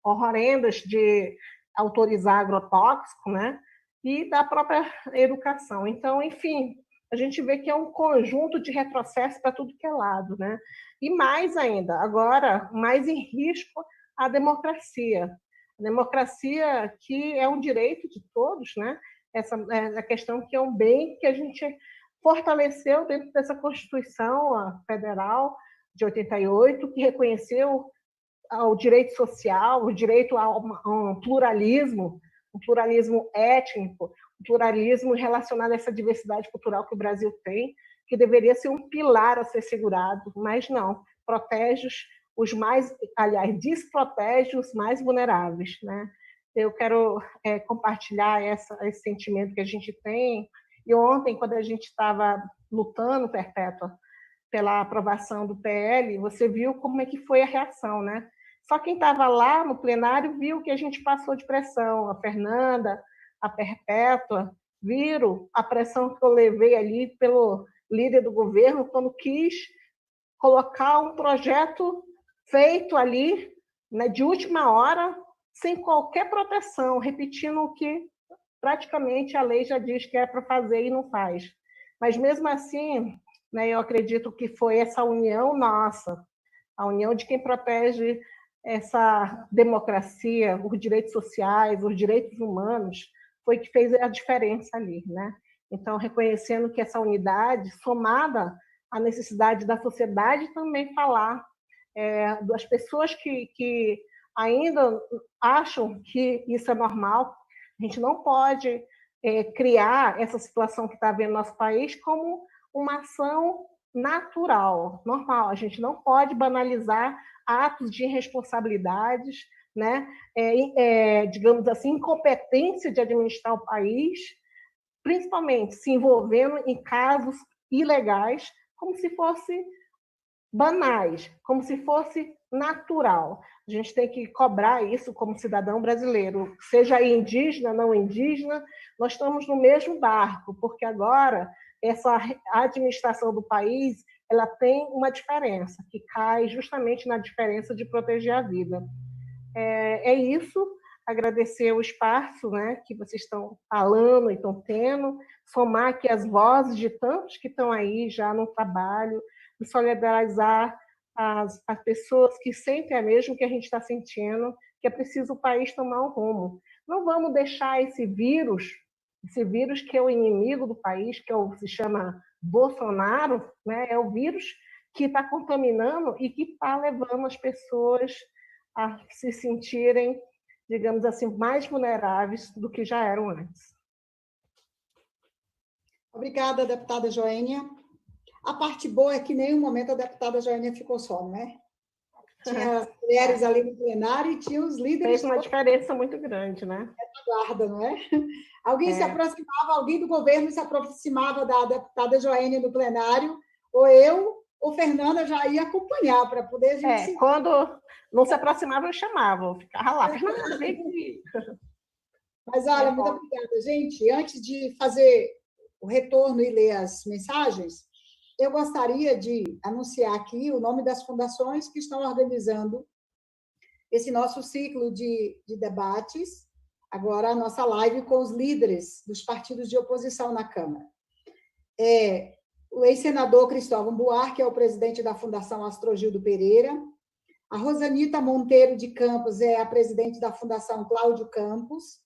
S5: horrendas de autorizar agrotóxico, né, e da própria educação. Então, enfim, a gente vê que é um conjunto de retrocesso para tudo que é lado, né? E mais ainda, agora, mais em risco, a democracia. A democracia que é um direito de todos, né? Essa é a questão que é um bem que a gente fortaleceu dentro dessa Constituição Federal de 88, que reconheceu o direito social, o direito a um pluralismo étnico, um pluralismo relacionado a essa diversidade cultural que o Brasil tem, que deveria ser um pilar a ser segurado, mas não, protege os mais, aliás, desprotege os mais vulneráveis, né? Eu quero compartilhar esse sentimento que a gente tem, e ontem, quando a gente estava lutando, Perpétua, pela aprovação do PL, você viu como é que foi a reação, né? Só quem estava lá no plenário viu que a gente passou de pressão. A Fernanda, a Perpétua, viram a pressão que eu levei ali pelo líder do governo quando quis colocar um projeto feito ali, né, de última hora, sem qualquer proteção, repetindo o que praticamente a lei já diz que é para fazer e não faz. Mas, mesmo assim, né, eu acredito que foi essa união nossa, a união de quem protege essa democracia, os direitos sociais, os direitos humanos, foi que fez a diferença ali, né? Então, reconhecendo que essa unidade, somada à necessidade da sociedade também falar, das pessoas que ainda acham que isso é normal, a gente não pode criar essa situação que está havendo no nosso país como uma ação natural, normal. A gente não pode banalizar atos de irresponsabilidades, né? Digamos assim, incompetência de administrar o país, principalmente se envolvendo em casos ilegais, como se fosse banais, como se fosse natural. A gente tem que cobrar isso como cidadão brasileiro, seja indígena, não indígena, nós estamos no mesmo barco, porque agora essa administração do país ela tem uma diferença, que cai justamente na diferença de proteger a vida. É isso, agradecer o espaço, né, que vocês estão falando e estão tendo, somar aqui as vozes de tantos que estão aí já no trabalho, e solidarizar as pessoas que sentem o mesmo que a gente está sentindo, que é preciso o país tomar um rumo. Não vamos deixar esse vírus que é o inimigo do país, que se chama Bolsonaro, né, é o vírus que está contaminando e que está levando as pessoas a se sentirem, digamos assim, mais vulneráveis do que já eram antes.
S2: Obrigada, deputada Joênia. A parte boa é que em nenhum momento a deputada Joênia ficou só, né? Tinha as mulheres ali no plenário e tinha os líderes...
S5: Fez uma diferença muito grande, né?
S2: Guarda, não é? Alguém se aproximava, alguém do governo se aproximava da deputada Joênia no plenário, ou eu, ou Fernanda já ia acompanhar para poder a gente...
S5: Quando não se aproximava, eu chamava, eu ficava lá. Fernanda, vem aqui.
S2: Mas, olha, muito obrigada. Gente, antes de fazer o retorno e ler as mensagens, eu gostaria de anunciar aqui o nome das fundações que estão organizando esse nosso ciclo de debates, agora a nossa live com os líderes dos partidos de oposição na Câmara. O ex-senador Cristóvão Buarque é o presidente da Fundação Astrogildo Pereira, a Rosanita Monteiro de Campos é a presidente da Fundação Cláudio Campos,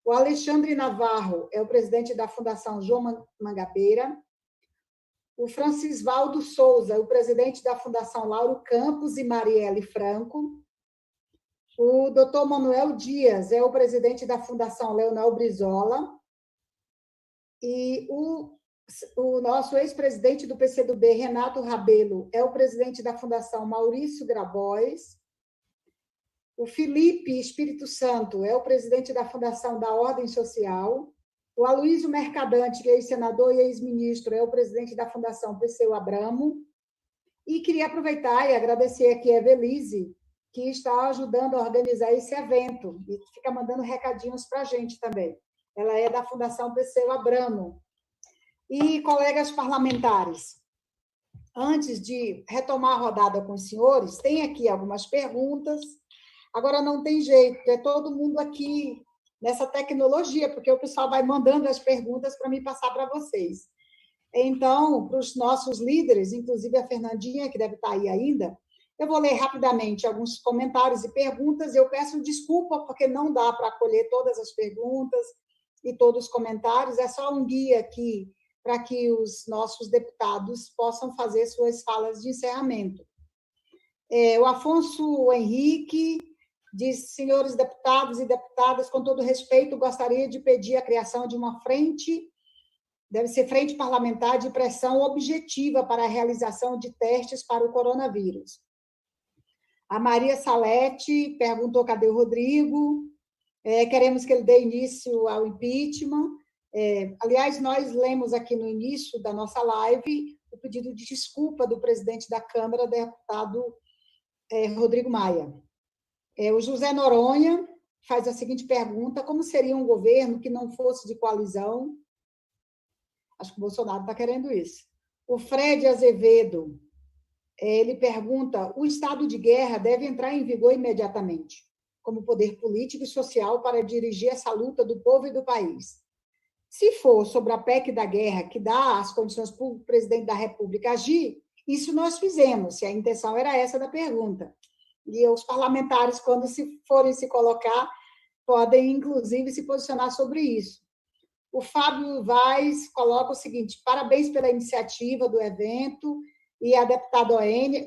S2: o Alexandre Navarro é o presidente da Fundação João Mangabeira, o Francisvaldo Souza é o presidente da Fundação Lauro Campos e Marielle Franco, o doutor Manuel Dias é o presidente da Fundação Leonel Brizola, e o nosso ex-presidente do PCdoB, Renato Rabelo, é o presidente da Fundação Maurício Grabois, O Felipe Espírito Santo é o presidente da Fundação da Ordem Social. O Aloysio Mercadante, que é ex-senador e ex-ministro, é o presidente da Fundação Perseu Abramo. E queria aproveitar e agradecer aqui a Evelise, que está ajudando a organizar esse evento e fica mandando recadinhos para a gente também. Ela é da Fundação Perseu Abramo. E colegas parlamentares, antes de retomar a rodada com os senhores, tem aqui algumas perguntas. Agora, não tem jeito, é todo mundo aqui nessa tecnologia, porque o pessoal vai mandando as perguntas para me passar para vocês. Então, para os nossos líderes, inclusive a Fernandinha, que deve estar aí ainda, eu vou ler rapidamente alguns comentários e perguntas. Eu peço desculpa, porque não dá para acolher todas as perguntas e todos os comentários, é só um guia aqui para que os nossos deputados possam fazer suas falas de encerramento. O Afonso Henrique diz: senhores deputados e deputadas, com todo respeito, gostaria de pedir a criação de uma frente, deve ser frente parlamentar de pressão objetiva para a realização de testes para o coronavírus. A Maria Salete perguntou: cadê o Rodrigo? Queremos que ele dê início ao impeachment. Aliás, nós lemos aqui no início da nossa live o pedido de desculpa do presidente da Câmara, deputado Rodrigo Maia. O José Noronha faz a seguinte pergunta: como seria um governo que não fosse de coalizão? Acho que o Bolsonaro está querendo isso. O Fred Azevedo, ele pergunta: o estado de guerra deve entrar em vigor imediatamente, como poder político e social para dirigir essa luta do povo e do país. Se for sobre a PEC da guerra, que dá as condições para o presidente da República agir, isso nós fizemos, se a intenção era essa da pergunta. E os parlamentares, quando forem se colocar, podem, inclusive, se posicionar sobre isso. O Fábio Vaz coloca o seguinte: parabéns pela iniciativa do evento, e a deputada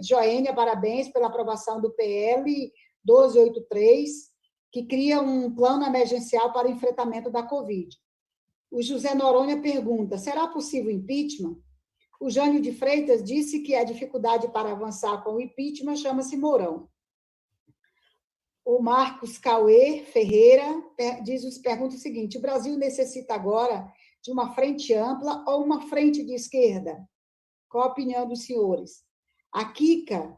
S2: Joênia, parabéns pela aprovação do PL 1283, que cria um plano emergencial para o enfrentamento da Covid. O José Noronha pergunta: será possível impeachment? O Jânio de Freitas disse que a dificuldade para avançar com o impeachment chama-se Mourão. O Marcos Cauê Ferreira pergunta o seguinte: o Brasil necessita agora de uma frente ampla ou uma frente de esquerda? Qual a opinião dos senhores? A Kika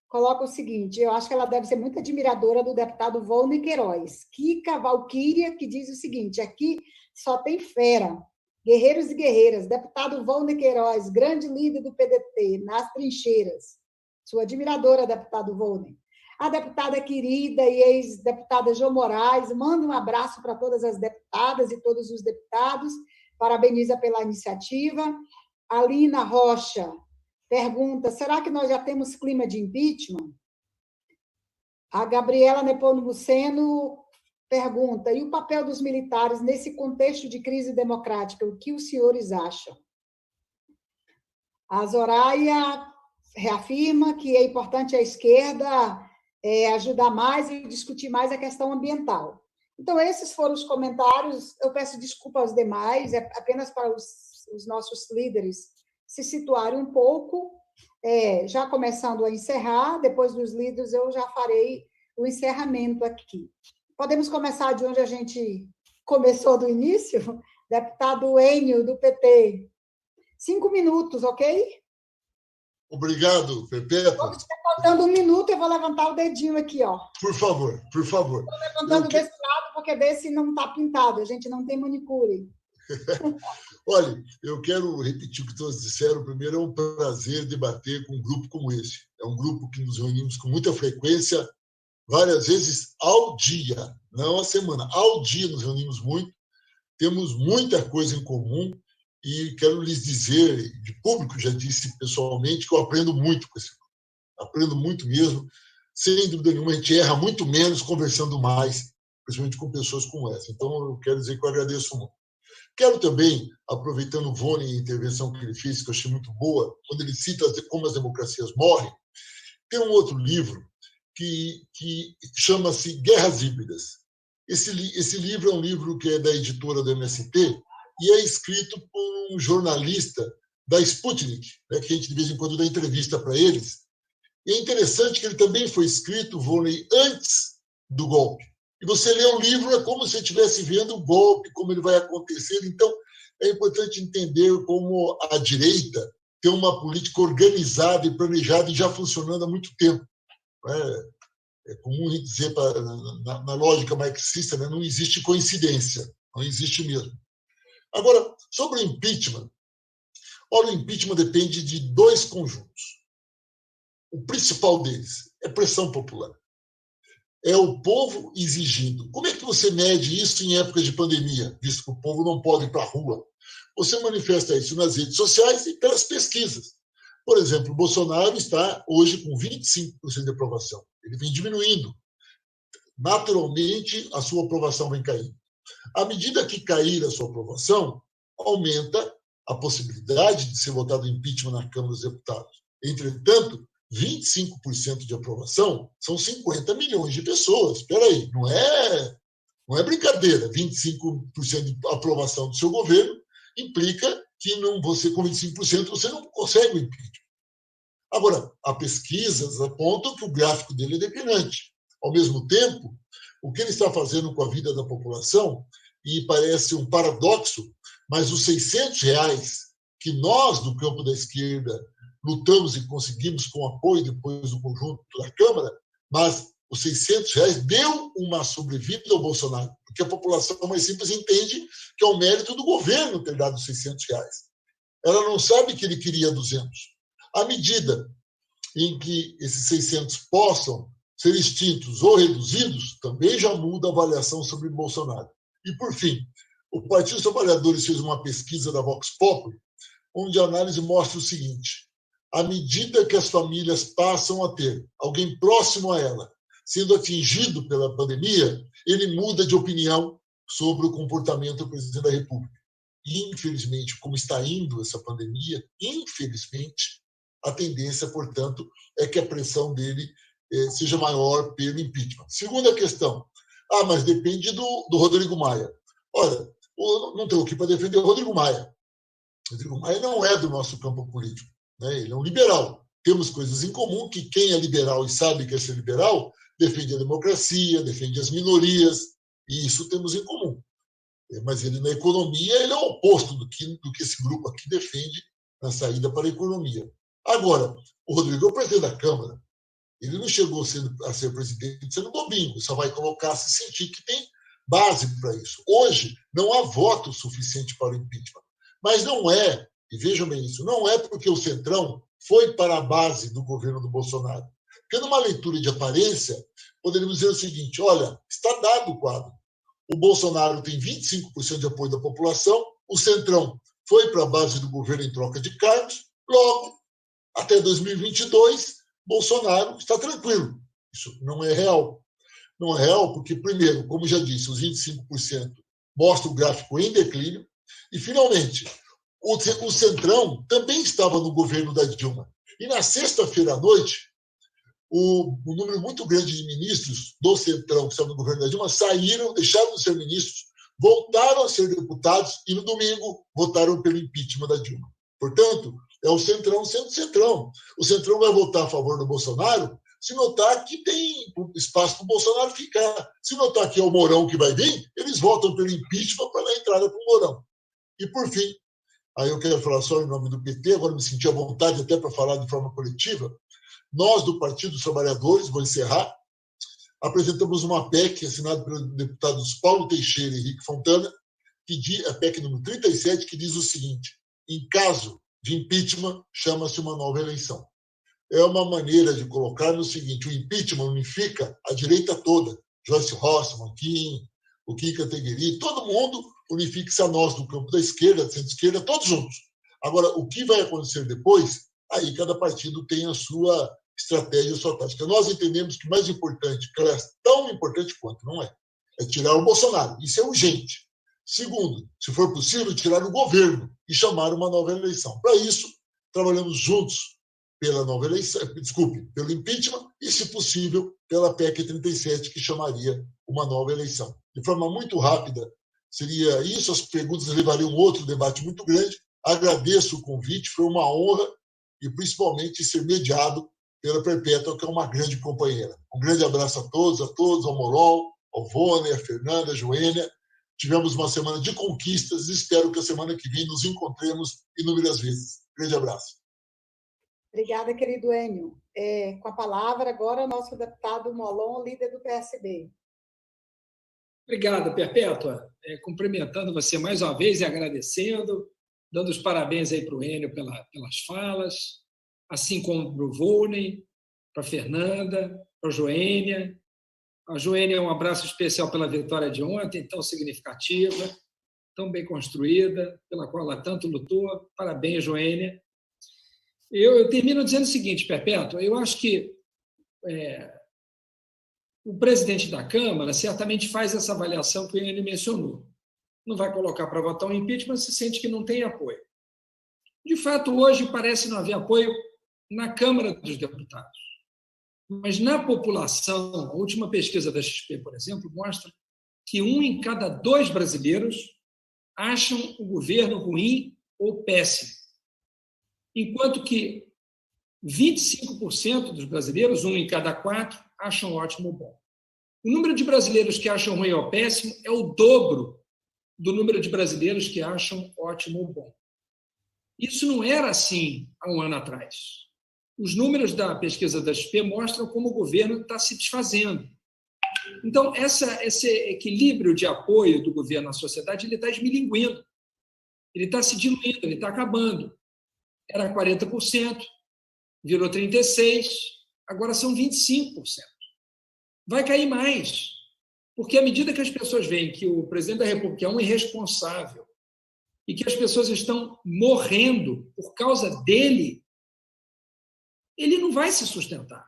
S2: coloca o seguinte: eu acho que ela deve ser muito admiradora do deputado Volney Queiroz. Kika Valquíria, que diz o seguinte: aqui só tem fera, guerreiros e guerreiras. Deputado Volney Queiroz, grande líder do PDT, nas trincheiras. Sua admiradora, deputado Volney. A deputada querida e ex-deputada Jo Moraes manda um abraço para todas as deputadas e todos os deputados, parabeniza pela iniciativa. A Lina Rocha pergunta: será que nós já temos clima de impeachment? A Gabriela Nepomuceno pergunta: e o papel dos militares nesse contexto de crise democrática? O que os senhores acham? A Zoraia reafirma que é importante a esquerda ajudar mais e discutir mais a questão ambiental. Então, esses foram os comentários. Eu peço desculpa aos demais, é apenas para os nossos líderes se situarem um pouco, já começando a encerrar. Depois dos líderes, eu já farei o encerramento aqui. Podemos começar de onde a gente começou do início? Deputado Enio, do PT. 5 minutos, ok?
S6: Obrigado, Perpétua.
S2: Quando estiver faltando 1 minuto, eu vou levantar o dedinho aqui, ó.
S6: Por favor, por favor.
S2: Estou levantando desse lado, porque desse não está pintado, a gente não tem manicure.
S6: Olha, eu quero repetir o que todos disseram. Primeiro, é um prazer debater com um grupo como esse. É um grupo que nos reunimos com muita frequência, várias vezes ao dia, não a semana, ao dia nos reunimos muito, temos muita coisa em comum e quero lhes dizer, de público, já disse pessoalmente, que eu aprendo muito com esse grupo. Aprendo muito mesmo. Sem dúvida nenhuma, a gente erra muito menos conversando mais, principalmente com pessoas como essa. Então, eu quero dizer que eu agradeço muito. Quero também, aproveitando o Volney e a intervenção que ele fez, que eu achei muito boa, quando ele cita como as democracias morrem, tem um outro livro que chama-se Guerras Híbridas. Esse livro é um livro que é da editora do MST e é escrito por um jornalista da Sputnik, né, que a gente de vez em quando dá entrevista para eles. E é interessante que ele também foi escrito, Volney, antes do golpe. E você lê o livro, é como se você estivesse vendo o golpe, como ele vai acontecer. Então, é importante entender como a direita tem uma política organizada e planejada e já funcionando há muito tempo. É comum dizer, na lógica marxista, né, não existe coincidência, não existe mesmo. Agora, sobre o impeachment, olha, o impeachment depende de dois conjuntos. O principal deles é pressão popular. É o povo exigindo. Como é que você mede isso em épocas de pandemia, visto que o povo não pode ir para a rua? Você manifesta isso nas redes sociais e pelas pesquisas. Por exemplo, o Bolsonaro está hoje com 25% de aprovação. Ele vem diminuindo. Naturalmente, a sua aprovação vem caindo. À medida que cair a sua aprovação, aumenta a possibilidade de ser votado impeachment na Câmara dos Deputados. Entretanto, 25% de aprovação são 50 milhões de pessoas. Espera aí, não é brincadeira. 25% de aprovação do seu governo implica que você, com 25%, você não consegue o impeachment. Agora, há pesquisas apontam que o gráfico dele é declinante. Ao mesmo tempo, o que ele está fazendo com a vida da população, e parece um paradoxo, mas os R$600 que nós, do campo da esquerda, lutamos e conseguimos com apoio depois do conjunto da Câmara, mas os R$600 deu uma sobrevida ao Bolsonaro, porque a população mais simples entende que é o mérito do governo ter dado R$600. Ela não sabe que ele queria 200. À medida em que esses 600 possam ser extintos ou reduzidos, também já muda a avaliação sobre Bolsonaro. E, por fim, o Partido dos Trabalhadores fez uma pesquisa da Vox Populi, onde a análise mostra o seguinte: à medida que as famílias passam a ter alguém próximo a ela sendo atingido pela pandemia, ele muda de opinião sobre o comportamento do presidente da República. E, infelizmente, como está indo essa pandemia, infelizmente, a tendência, portanto, é que a pressão dele seja maior pelo impeachment. Segunda questão. Mas depende do Rodrigo Maia. Olha, não estou aqui para defender o Rodrigo Maia. O Rodrigo Maia não é do nosso campo político, né? Ele é um liberal. Temos coisas em comum que quem é liberal e sabe que é ser liberal defende a democracia, defende as minorias, e isso temos em comum. Mas ele, na economia, ele é o oposto do que esse grupo aqui defende na saída para a economia. Agora, o Rodrigo é o presidente da Câmara. Ele não chegou a ser presidente sendo bobinho, só vai colocar se sentir que tem base para isso. Hoje, não há voto suficiente para o impeachment. Mas não é, e vejam bem isso, não é porque o Centrão foi para a base do governo do Bolsonaro. Porque numa leitura de aparência, poderíamos dizer o seguinte: olha, está dado o quadro. O Bolsonaro tem 25% de apoio da população, o Centrão foi para a base do governo em troca de cargos, logo, até 2022, Bolsonaro está tranquilo. Isso não é real. Não é real porque, primeiro, como já disse, os 25% mostram o gráfico em declínio, e, finalmente, o Centrão também estava no governo da Dilma. E na sexta-feira à noite, um número muito grande de ministros do Centrão, que estavam no governo da Dilma, saíram, deixaram de ser ministros, voltaram a ser deputados e, no domingo, votaram pelo impeachment da Dilma. Portanto, é o Centrão sendo Centrão. O Centrão vai votar a favor do Bolsonaro se notar que tem espaço para o Bolsonaro ficar. Se notar que é o Mourão que vai vir, eles votam pelo impeachment para dar entrada para o Mourão. E, por fim, aí eu quero falar só em nome do PT, agora me senti à vontade até para falar de forma coletiva. Nós, do Partido dos Trabalhadores, vou encerrar, apresentamos uma PEC assinada pelos deputados Paulo Teixeira e Henrique Fontana, a PEC número 37, que diz o seguinte: em caso de impeachment, chama-se uma nova eleição. É uma maneira de colocar no seguinte: o impeachment unifica a direita toda, Joyce Rossmann, o Kim Kataguiri, todo mundo unifica-se a nós do campo da esquerda, da centro-esquerda, todos juntos. Agora, o que vai acontecer depois, aí cada partido tem a sua estratégia, a sua tática. Nós entendemos que mais importante, que ela é tão importante quanto, não é tirar o Bolsonaro. Isso é urgente. Segundo, se for possível, tirar o governo e chamar uma nova eleição. Para isso, trabalhamos juntos pela nova eleição, pelo impeachment e, se possível, pela PEC 37, que chamaria uma nova eleição. De forma muito rápida, seria isso. As perguntas levariam outro debate muito grande. Agradeço o convite, foi uma honra, e principalmente ser mediado pela Perpétua, que é uma grande companheira. Um grande abraço a todos, ao Molon, ao Vônei, a Fernanda, a Joênia. Tivemos uma semana de conquistas e espero que a semana que vem nos encontremos inúmeras vezes. Grande abraço.
S2: Obrigada, querido Enio. Com a palavra agora o nosso deputado Molon, líder do PSB.
S1: Obrigado, Perpétua. Cumprimentando você mais uma vez e agradecendo, dando os parabéns aí para o Enio pelas falas, assim como para o Vônei, para a Fernanda, para a Joênia. A Joênia, um abraço especial pela vitória de ontem, tão significativa, tão bem construída, pela qual ela tanto lutou. Parabéns, Joênia. Eu termino dizendo o seguinte, Perpétua, eu acho que o presidente da Câmara certamente faz essa avaliação que ele mencionou. Não vai colocar para votar um impeachment se sente que não tem apoio. De fato, hoje parece não haver apoio na Câmara dos Deputados. Mas na população, a última pesquisa da XP, por exemplo, mostra que 1 em cada 2 brasileiros acham o governo ruim ou péssimo. Enquanto que 25% dos brasileiros, 1 em cada 4, acham ótimo ou bom. O número de brasileiros que acham ruim ou péssimo é o dobro do número de brasileiros que acham ótimo ou bom. Isso não era assim há um ano atrás. Os números da pesquisa da XP mostram como o governo está se desfazendo. Então, esse equilíbrio de apoio do governo à sociedade ele está esmilinguindo, ele está se diluindo, ele está acabando. Era 40%, virou 36%, agora são 25%. Vai cair mais, porque à medida que as pessoas veem que o presidente da República é um irresponsável e que as pessoas estão morrendo por causa dele, ele não vai se sustentar.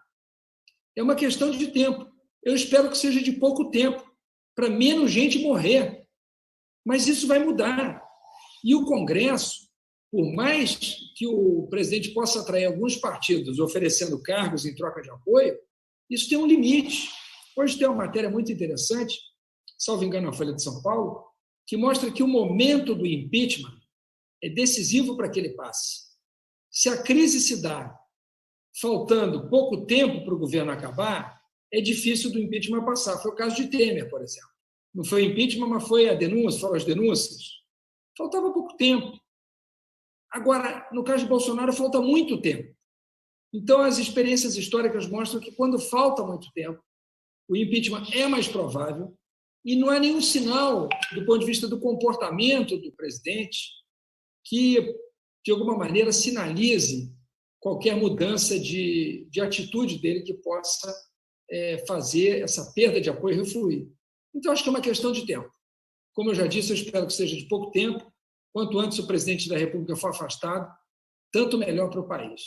S1: É uma questão de tempo. Eu espero que seja de pouco tempo, para menos gente morrer. Mas isso vai mudar. E o Congresso, por mais que o presidente possa atrair alguns partidos oferecendo cargos em troca de apoio, isso tem um limite. Hoje tem uma matéria muito interessante, salvo engano, na Folha de São Paulo, que mostra que o momento do impeachment é decisivo para que ele passe. Se a crise se dá faltando pouco tempo para o governo acabar, é difícil do impeachment passar. Foi o caso de Temer, por exemplo. Não foi impeachment, mas foi a denúncia, foram as denúncias. Faltava pouco tempo. Agora, no caso de Bolsonaro, falta muito tempo. Então, as experiências históricas mostram que, quando falta muito tempo, o impeachment é mais provável e não há nenhum sinal, do ponto de vista do comportamento do presidente, que, de alguma maneira, sinalize qualquer mudança de atitude dele que possa fazer essa perda de apoio refluir. Então, acho que é uma questão de tempo. Como eu já disse, eu espero que seja de pouco tempo. Quanto antes o presidente da República for afastado, tanto melhor para o país.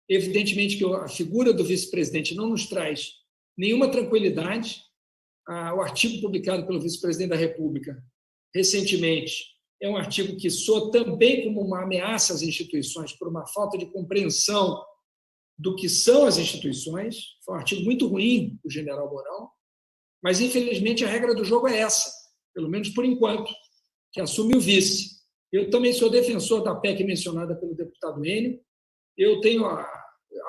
S1: Evidentemente que a figura do vice-presidente não nos traz nenhuma tranquilidade. O artigo publicado pelo vice-presidente da República recentemente é um artigo que soa também como uma ameaça às instituições por uma falta de compreensão do que são as instituições. Foi um artigo muito ruim do general Mourão, mas, infelizmente, a regra do jogo é essa, pelo menos por enquanto, que assume o vice. Eu também sou defensor da PEC mencionada pelo deputado Enio. Eu tenho, há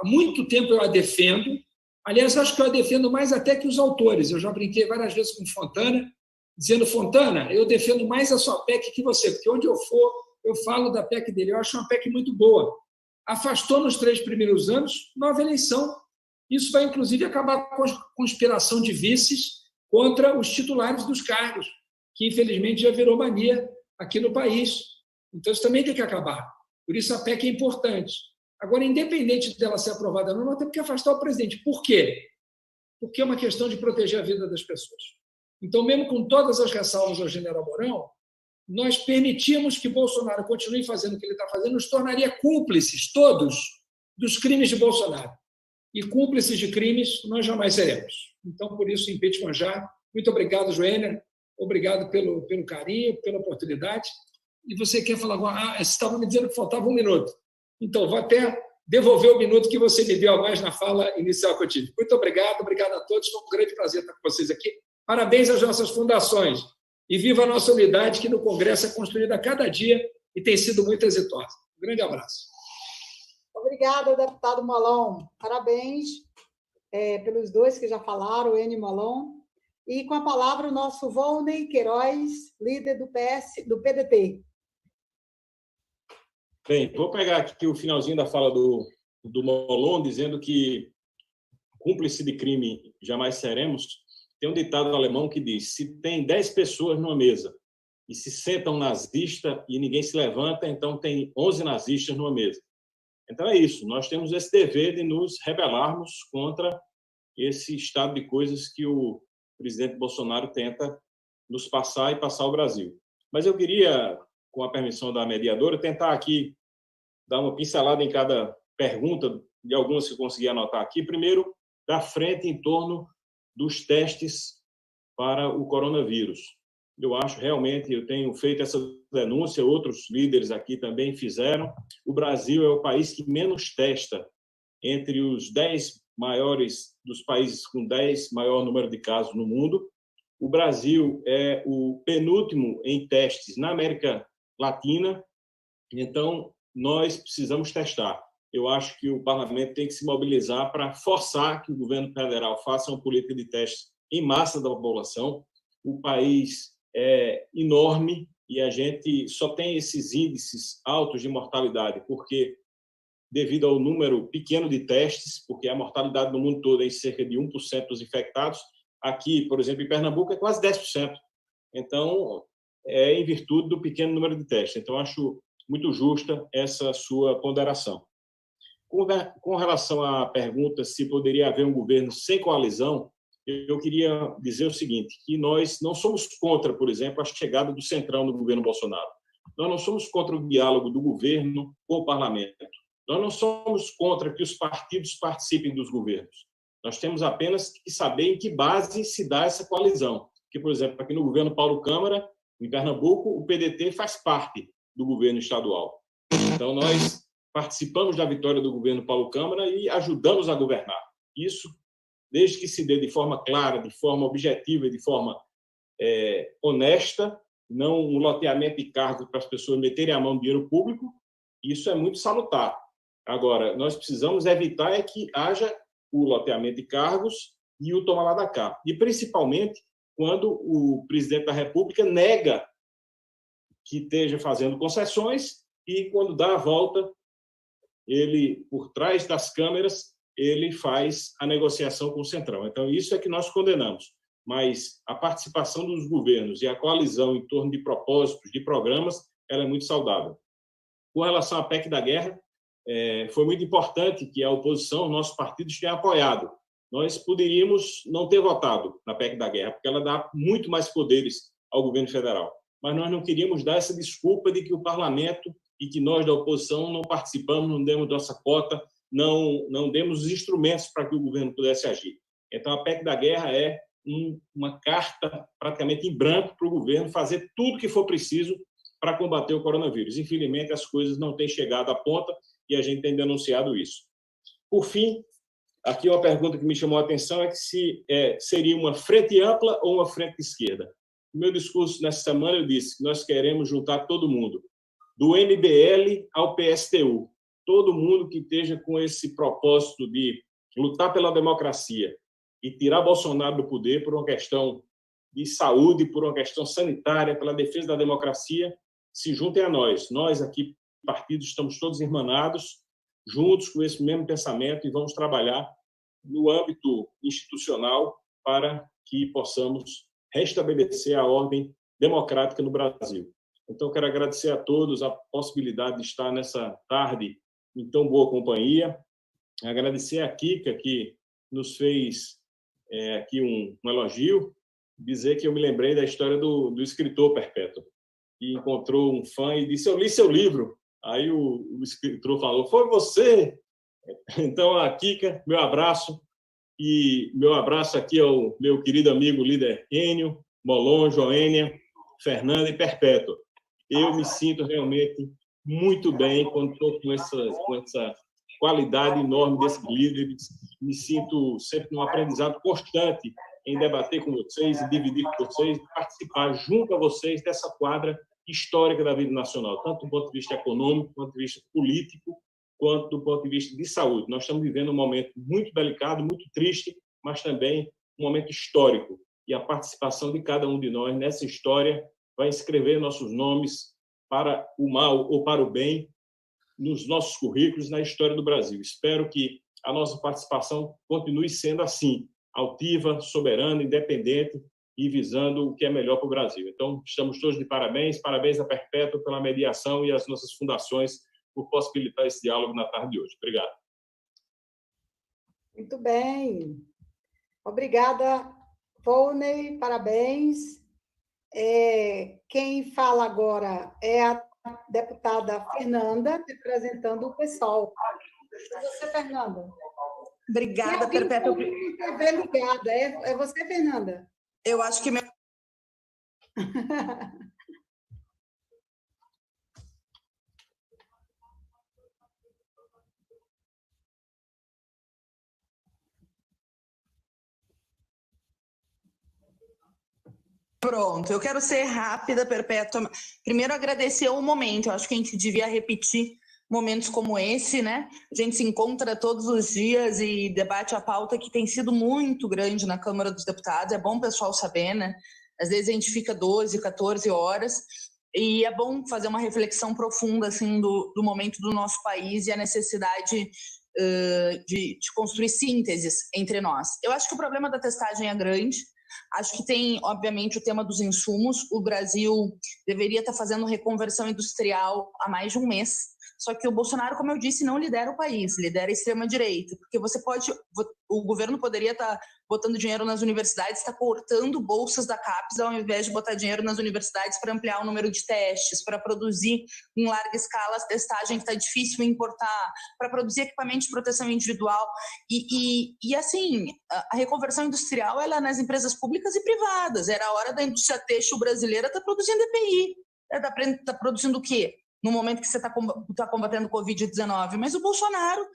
S1: muito tempo eu a defendo. Aliás, acho que eu a defendo mais até que os autores. Eu já brinquei várias vezes com Fontana, dizendo: Fontana, eu defendo mais a sua PEC que você, porque onde eu for, eu falo da PEC dele. Eu acho uma PEC muito boa. Afastou nos 3 primeiros anos, nova eleição. Isso vai, inclusive, acabar com a conspiração de vices contra os titulares dos cargos, que, infelizmente, já virou mania aqui no país. Então, isso também tem que acabar. Por isso, a PEC é importante. Agora, independente dela ser aprovada ou não, nós temos que afastar o presidente. Por quê? Porque é uma questão de proteger a vida das pessoas. Então, mesmo com todas as ressalvas ao general Mourão, nós permitimos que Bolsonaro continue fazendo o que ele está fazendo, nos tornaria cúmplices, todos, dos crimes de Bolsonaro. E cúmplices de crimes nós jamais seremos. Então, por isso, impeachment já. Muito obrigado, Joênia. Obrigado pelo carinho, pela oportunidade. E você quer falar agora? Você estava me dizendo que faltava 1 minuto. Então, vou até devolver o minuto que você me deu a mais na fala inicial que eu tive. Muito obrigado a todos. Foi um grande prazer estar com vocês aqui. Parabéns às nossas fundações. E viva a nossa unidade, que no Congresso é construída a cada dia e tem sido muito exitosa. Um grande abraço.
S2: Obrigada, deputado Molon. Parabéns pelos dois que já falaram, o Enio Molon. E com a palavra o nosso Volney Queiroz, líder do PDT.
S3: Bem, vou pegar aqui o finalzinho da fala do Molon, dizendo que cúmplice de crime jamais seremos. Tem um ditado alemão que diz: se tem 10 pessoas numa mesa e se senta um nazista e ninguém se levanta, então tem 11 nazistas numa mesa. Então é isso, nós temos esse dever de nos rebelarmos contra esse estado de coisas que o presidente Bolsonaro tenta nos passar e passar ao Brasil. Mas eu queria, com a permissão da mediadora, tentar aqui dar uma pincelada em cada pergunta, de algumas que eu consegui anotar aqui. Primeiro, da frente em torno dos testes para o coronavírus. Eu acho realmente, eu tenho feito essa denúncia, outros líderes aqui também fizeram. O Brasil é o país que menos testa entre os 10 maiores dos países com 10 maior número de casos no mundo. O Brasil é o penúltimo em testes na América Latina. Então, nós precisamos testar. Eu acho que o parlamento tem que se mobilizar para forçar que o governo federal faça uma política de testes em massa da população. O país é enorme e a gente só tem esses índices altos de mortalidade porque devido ao número pequeno de testes, porque a mortalidade no mundo todo é em cerca de 1% dos infectados. Aqui, por exemplo, em Pernambuco, é quase 10%. Então, é em virtude do pequeno número de testes. Então, acho muito justa essa sua ponderação. Com relação à pergunta se poderia haver um governo sem coalizão, eu queria dizer o seguinte, que nós não somos contra, por exemplo, a chegada do Centrão no governo Bolsonaro. Nós não somos contra o diálogo do governo com o parlamento. Nós não somos contra que os partidos participem dos governos. Nós temos apenas que saber em que base se dá essa coalizão. Porque, por exemplo, aqui no governo Paulo Câmara, em Pernambuco, o PDT faz parte do governo estadual. Então, nós participamos da vitória do governo Paulo Câmara e ajudamos a governar. Isso, desde que se dê de forma clara, de forma objetiva e de forma honesta, não um loteamento de cargos para as pessoas meterem a mão no dinheiro público, isso é muito salutar. Agora, nós precisamos evitar que haja o loteamento de cargos e o toma lá da cá. E, principalmente, quando o presidente da República nega que esteja fazendo concessões e, quando dá a volta, ele, por trás das câmeras, ele faz a negociação com o Centrão. Então, isso é que nós condenamos. Mas a participação dos governos e a coalizão em torno de propósitos, de programas, ela é muito saudável. Com relação à PEC da guerra, foi muito importante que a oposição, nossos partidos, tenham apoiado. Nós poderíamos não ter votado na PEC da guerra, porque ela dá muito mais poderes ao governo federal. Mas nós não queríamos dar essa desculpa de que o parlamento e que nós da oposição não participamos, não demos nossa cota, não demos os instrumentos para que o governo pudesse agir. Então, a PEC da guerra é uma carta praticamente em branco para o governo fazer tudo que for preciso para combater o coronavírus. Infelizmente, as coisas não têm chegado à ponta e a gente tem denunciado isso. Por fim, aqui uma pergunta que me chamou a atenção é que se seria uma frente ampla ou uma frente de esquerda. No meu discurso nessa semana eu disse que nós queremos juntar todo mundo, do MBL ao PSTU, todo mundo que esteja com esse propósito de lutar pela democracia e tirar Bolsonaro do poder por uma questão de saúde, por uma questão sanitária, pela defesa da democracia, se juntem a nós. Nós aqui, partidos, estamos todos irmanados, juntos com esse mesmo pensamento e vamos trabalhar no âmbito institucional para que possamos restabelecer a ordem democrática no Brasil. Então, quero agradecer a todos a possibilidade de estar nessa tarde em tão boa companhia. Agradecer a Kika, que nos fez aqui um elogio, dizer que eu me lembrei da história do escritor Perpétuo, que encontrou um fã e disse: eu li seu livro. Aí o escritor falou: foi você? Então, a Kika, meu abraço. E meu abraço aqui ao meu querido amigo líder Enio, Molon, Joênia, Fernanda e Perpétuo. Eu me sinto realmente muito bem quando estou com essa qualidade enorme desses líderes. Me sinto sempre num aprendizado constante em debater com vocês, em dividir com vocês, participar junto a vocês dessa quadra histórica da vida nacional, tanto do ponto de vista econômico quanto do ponto de vista político quanto do ponto de vista de saúde. Nós estamos vivendo um momento muito delicado, muito triste, mas também um momento histórico. E a participação de cada um de nós nessa história vai escrever nossos nomes para o mal ou para o bem nos nossos currículos, na história do Brasil. Espero que a nossa participação continue sendo assim, altiva, soberana, independente e visando o que é melhor para o Brasil. Então, estamos todos de parabéns. Parabéns à Perpétua pela mediação e às nossas fundações por possibilitar esse diálogo na tarde de hoje. Obrigado.
S2: Muito bem. Obrigada, Volney, parabéns. Quem fala agora é a deputada Fernanda, representando o PSOL. Você, Fernanda.
S4: Obrigada, Perpétua.
S2: TV ligada. É você, Fernanda?
S4: Eu acho que meu... Pronto, eu quero ser rápida, Perpétua. Primeiro, agradecer o momento. Eu acho que a gente devia repetir momentos como esse, né? A gente se encontra todos os dias e debate a pauta que tem sido muito grande na Câmara dos Deputados. É bom o pessoal saber, né? Às vezes a gente fica 12, 14 horas e é bom fazer uma reflexão profunda assim, do momento do nosso país e a necessidade de construir sínteses entre nós. Eu acho que o problema da testagem é grande. Acho que tem, obviamente, o tema dos insumos. O Brasil deveria estar fazendo reconversão industrial há mais de um mês. Só que o Bolsonaro, como eu disse, não lidera o país, lidera a extrema-direita. Porque o governo poderia estar botando dinheiro nas universidades, está cortando bolsas da CAPES ao invés de botar dinheiro nas universidades para ampliar o número de testes, para produzir em larga escala a testagem que está difícil importar, para produzir equipamento de proteção individual. E assim, a reconversão industrial ela é nas empresas públicas e privadas. Era a hora da indústria têxtil brasileira estar produzindo EPI. Está produzindo o quê? No momento que você está combatendo o Covid-19. Mas o Bolsonaro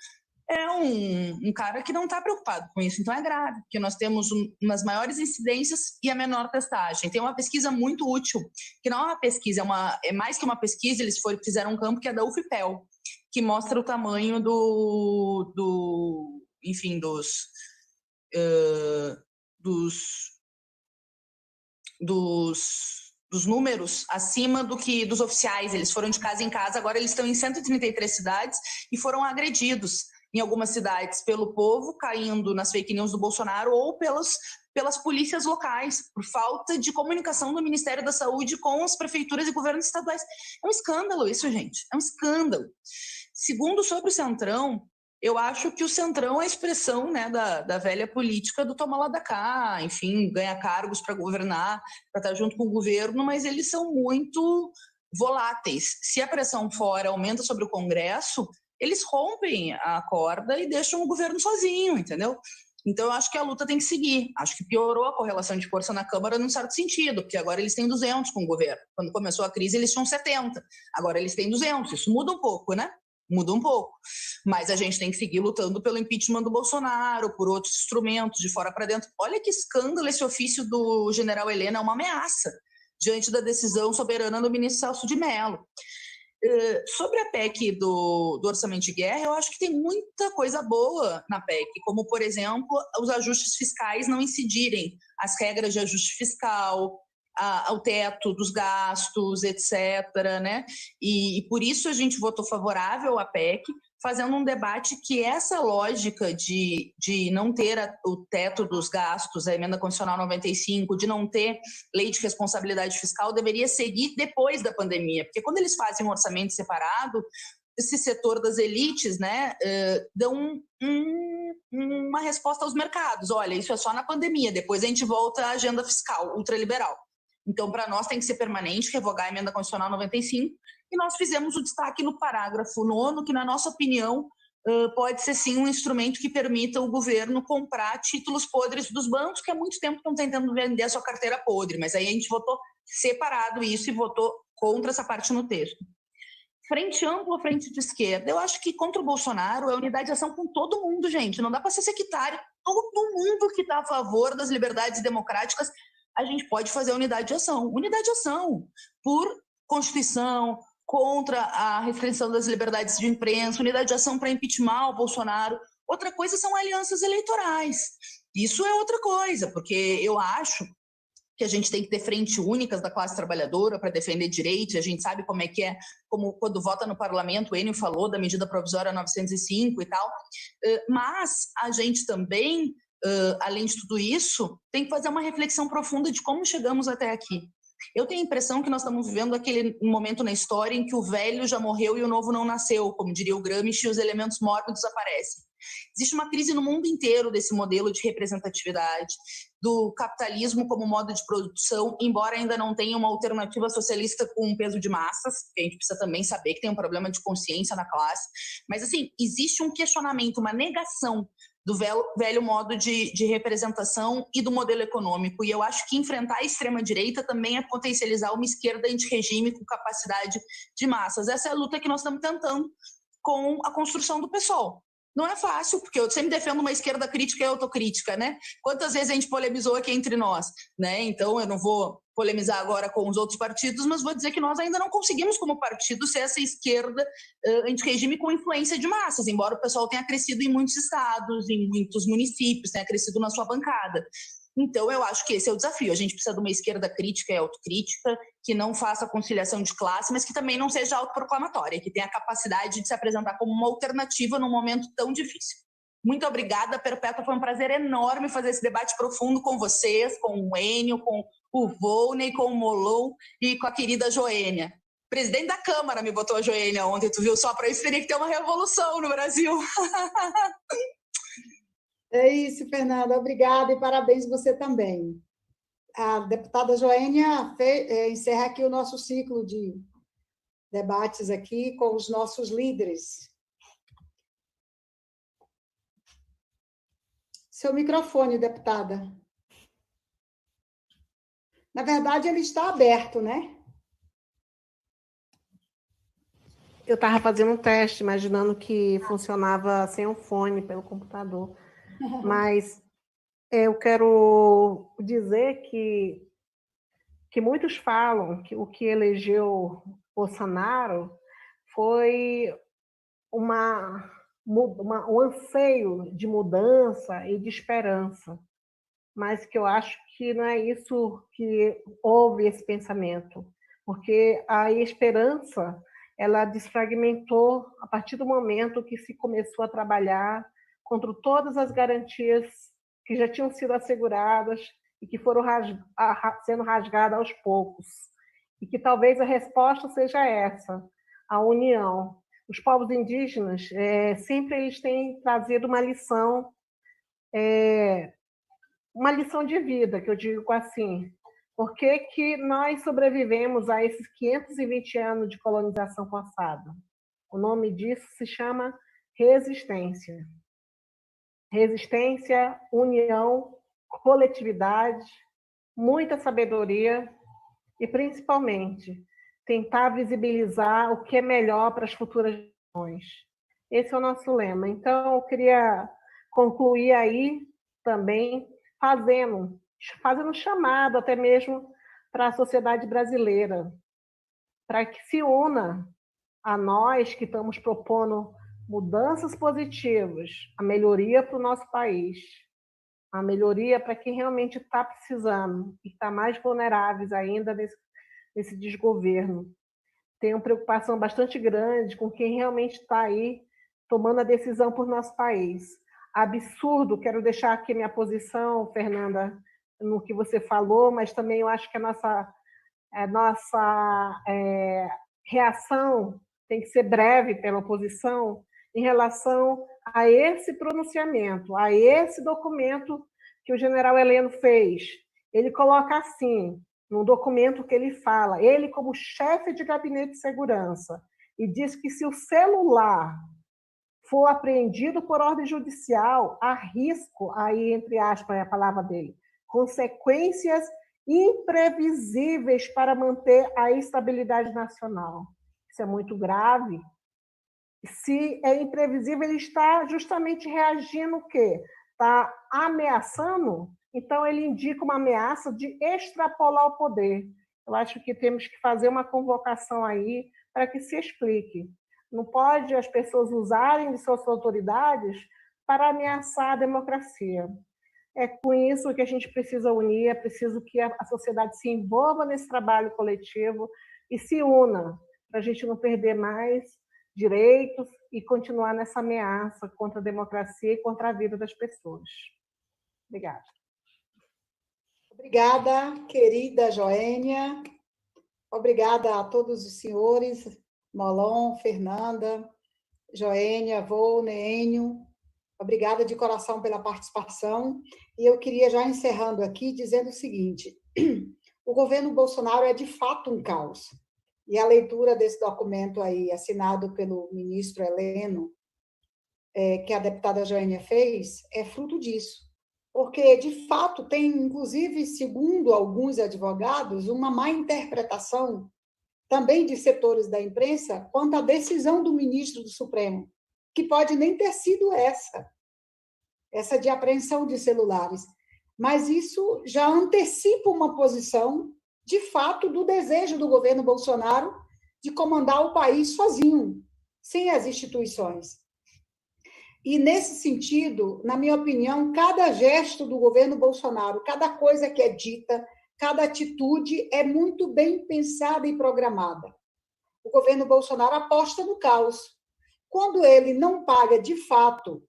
S4: é um cara que não está preocupado com isso. Então é grave, porque nós temos umas maiores incidências e a menor testagem. Tem uma pesquisa muito útil, que não é uma pesquisa, é mais que uma pesquisa, eles fizeram um campo que é da UFPEL, que mostra o tamanho enfim, dos números acima do que dos oficiais. Eles foram de casa em casa, agora eles estão em 133 cidades e foram agredidos em algumas cidades pelo povo, caindo nas fake news do Bolsonaro, ou pelas polícias locais, por falta de comunicação do Ministério da Saúde com as prefeituras e governos estaduais. É um escândalo isso, gente, é um escândalo. Segundo, sobre o Centrão, eu acho que o Centrão é a expressão, né, da velha política do toma lá da cá, enfim, ganha cargos para governar, para estar junto com o governo, mas eles são muito voláteis. Se a pressão fora aumenta sobre o Congresso, eles rompem a corda e deixam o governo sozinho, entendeu? Então, eu acho que a luta tem que seguir. Acho que piorou a correlação de força na Câmara num certo sentido, porque agora eles têm 200 com o governo. Quando começou a crise, eles tinham 70. Agora eles têm 200. Isso muda um pouco, né? Muda um pouco. Mas a gente tem que seguir lutando pelo impeachment do Bolsonaro, por outros instrumentos de fora para dentro. Olha que escândalo esse ofício do general Helena, é uma ameaça diante da decisão soberana do ministro Celso de Mello. Sobre a PEC do orçamento de guerra, eu acho que tem muita coisa boa na PEC, como, por exemplo, os ajustes fiscais não incidirem, as regras de ajuste fiscal, ao teto dos gastos, etc., né? E por isso a gente votou favorável à PEC, fazendo um debate que essa lógica de não ter o teto dos gastos, a emenda constitucional 95, de não ter lei de responsabilidade fiscal, deveria seguir depois da pandemia, porque quando eles fazem um orçamento separado, esse setor das elites, né, dão uma resposta aos mercados. Olha, isso é só na pandemia, depois a gente volta à agenda fiscal ultraliberal. Então, para nós tem que ser permanente, revogar a emenda constitucional 95, e nós fizemos o destaque no parágrafo 9º, que, na nossa opinião, pode ser, sim, um instrumento que permita o governo comprar títulos podres dos bancos, que há muito tempo estão tentando vender a sua carteira podre, mas aí a gente votou separado isso e votou contra essa parte no texto. Frente ampla ou frente de esquerda? Eu acho que contra o Bolsonaro é unidade de ação com todo mundo, gente. Não dá para ser sectário. Todo mundo que está a favor das liberdades democráticas, a gente pode fazer unidade de ação. Unidade de ação por Constituição, contra a restrição das liberdades de imprensa, unidade de ação para impeachment o Bolsonaro. Outra coisa são alianças eleitorais. Isso é outra coisa, porque eu acho que a gente tem que ter frente únicas da classe trabalhadora para defender direitos, a gente sabe como é que é, como quando vota no parlamento, o Enio falou da medida provisória 905 e tal, mas a gente também, além de tudo isso, tem que fazer uma reflexão profunda de como chegamos até aqui. Eu tenho a impressão que nós estamos vivendo aquele momento na história em que o velho já morreu e o novo não nasceu, como diria o Gramsci, e os elementos mórbidos aparecem. Existe uma crise no mundo inteiro desse modelo de representatividade, do capitalismo como modo de produção, embora ainda não tenha uma alternativa socialista com um peso de massas, que a gente precisa também saber que tem um problema de consciência na classe. Mas, assim, existe um questionamento, uma negação do velho modo de representação e do modelo econômico. E eu acho que enfrentar a extrema-direita também é potencializar uma esquerda anti-regime com capacidade de massas. Essa é a luta que nós estamos tentando com a construção do PSOL. Não é fácil, porque eu sempre defendo uma esquerda crítica e autocrítica, né? Quantas vezes a gente polemizou aqui entre nós, né? Então, eu não vou polemizar agora com os outros partidos, mas vou dizer que nós ainda não conseguimos, como partido, ser essa esquerda anti-regime com influência de massas, embora o pessoal tenha crescido em muitos estados, em muitos municípios, tenha crescido na sua bancada. Então, eu acho que esse é o desafio. A gente precisa de uma esquerda crítica e autocrítica, que não faça conciliação de classe, mas que também não seja autoproclamatória, que tenha a capacidade de se apresentar como uma alternativa num momento tão difícil. Muito obrigada, Perpétua. Foi um prazer enorme fazer esse debate profundo com vocês, com o Enio, com o Volney, com o Molon e com a querida Joênia. O presidente da Câmara me botou a Joênia ontem, tu viu? Só para isso teria que ter uma revolução no Brasil.
S2: É isso, Fernanda. Obrigada e parabéns você também. A deputada Joênia encerra aqui o nosso ciclo de debates aqui com os nossos líderes. Seu microfone, deputada. Na verdade, ele está aberto, né?
S5: Eu estava fazendo um teste, imaginando que funcionava sem o fone pelo computador. Mas eu quero dizer que muitos falam que o que elegeu Bolsonaro foi um anseio de mudança e de esperança, mas que eu acho que não é isso que houve esse pensamento, porque a esperança ela desfragmentou a partir do momento que se começou a trabalhar contra todas as garantias que já tinham sido asseguradas e que foram sendo rasgadas aos poucos. E que talvez a resposta seja essa, a união. Os povos indígenas, sempre eles têm trazido uma lição de vida, que eu digo assim. Por que nós sobrevivemos a esses 520 anos de colonização forçada? O nome disso se chama resistência. Resistência, união, coletividade, muita sabedoria e, principalmente, tentar visibilizar o que é melhor para as futuras gerações. Esse é o nosso lema. Então, eu queria concluir aí também fazendo um chamado até mesmo para a sociedade brasileira, para que se una a nós que estamos propondo mudanças positivas, a melhoria para o nosso país, a melhoria para quem realmente está precisando e está mais vulneráveis ainda nesse desgoverno. Tenho uma preocupação bastante grande com quem realmente está aí tomando a decisão por nosso país. Absurdo, quero deixar aqui minha posição, Fernanda, no que você falou, mas também eu acho que a nossa reação tem que ser breve pela oposição em relação a esse pronunciamento, a esse documento que o general Heleno fez. Ele coloca assim, no documento que ele fala, ele como chefe de gabinete de segurança, e diz que se o celular for apreendido por ordem judicial, há risco, aí entre aspas é a palavra dele, consequências imprevisíveis para manter a estabilidade nacional. Isso é muito grave. Se é imprevisível, ele está justamente reagindo o quê? Está ameaçando, então ele indica uma ameaça de extrapolar o poder. Eu acho que temos que fazer uma convocação aí para que se explique. Não pode as pessoas usarem de suas autoridades para ameaçar a democracia. É com isso que a gente precisa unir, é preciso que a sociedade se envolva nesse trabalho coletivo e se una, para a gente não perder mais direitos e continuar nessa ameaça contra a democracia e contra a vida das pessoas. Obrigada.
S2: Obrigada, querida Joênia. Obrigada a todos os senhores, Molon, Fernanda, Joênia, Volney, Enio. Obrigada de coração pela participação. E eu queria, já encerrando aqui, dizendo o seguinte: o governo Bolsonaro é, de fato, um caos. E a leitura desse documento aí, assinado pelo ministro Heleno, que a deputada Joênia fez, é fruto disso. Porque, de fato, tem, inclusive, segundo alguns advogados, uma má interpretação, também de setores da imprensa, quanto à decisão do ministro do Supremo, que pode nem ter sido essa de apreensão de celulares. Mas isso já antecipa uma posição, de fato, do desejo do governo Bolsonaro de comandar o país sozinho, sem as instituições. E, nesse sentido, na minha opinião, cada gesto do governo Bolsonaro, cada coisa que é dita, cada atitude é muito bem pensada e programada. O governo Bolsonaro aposta no caos. Quando ele não paga, de fato,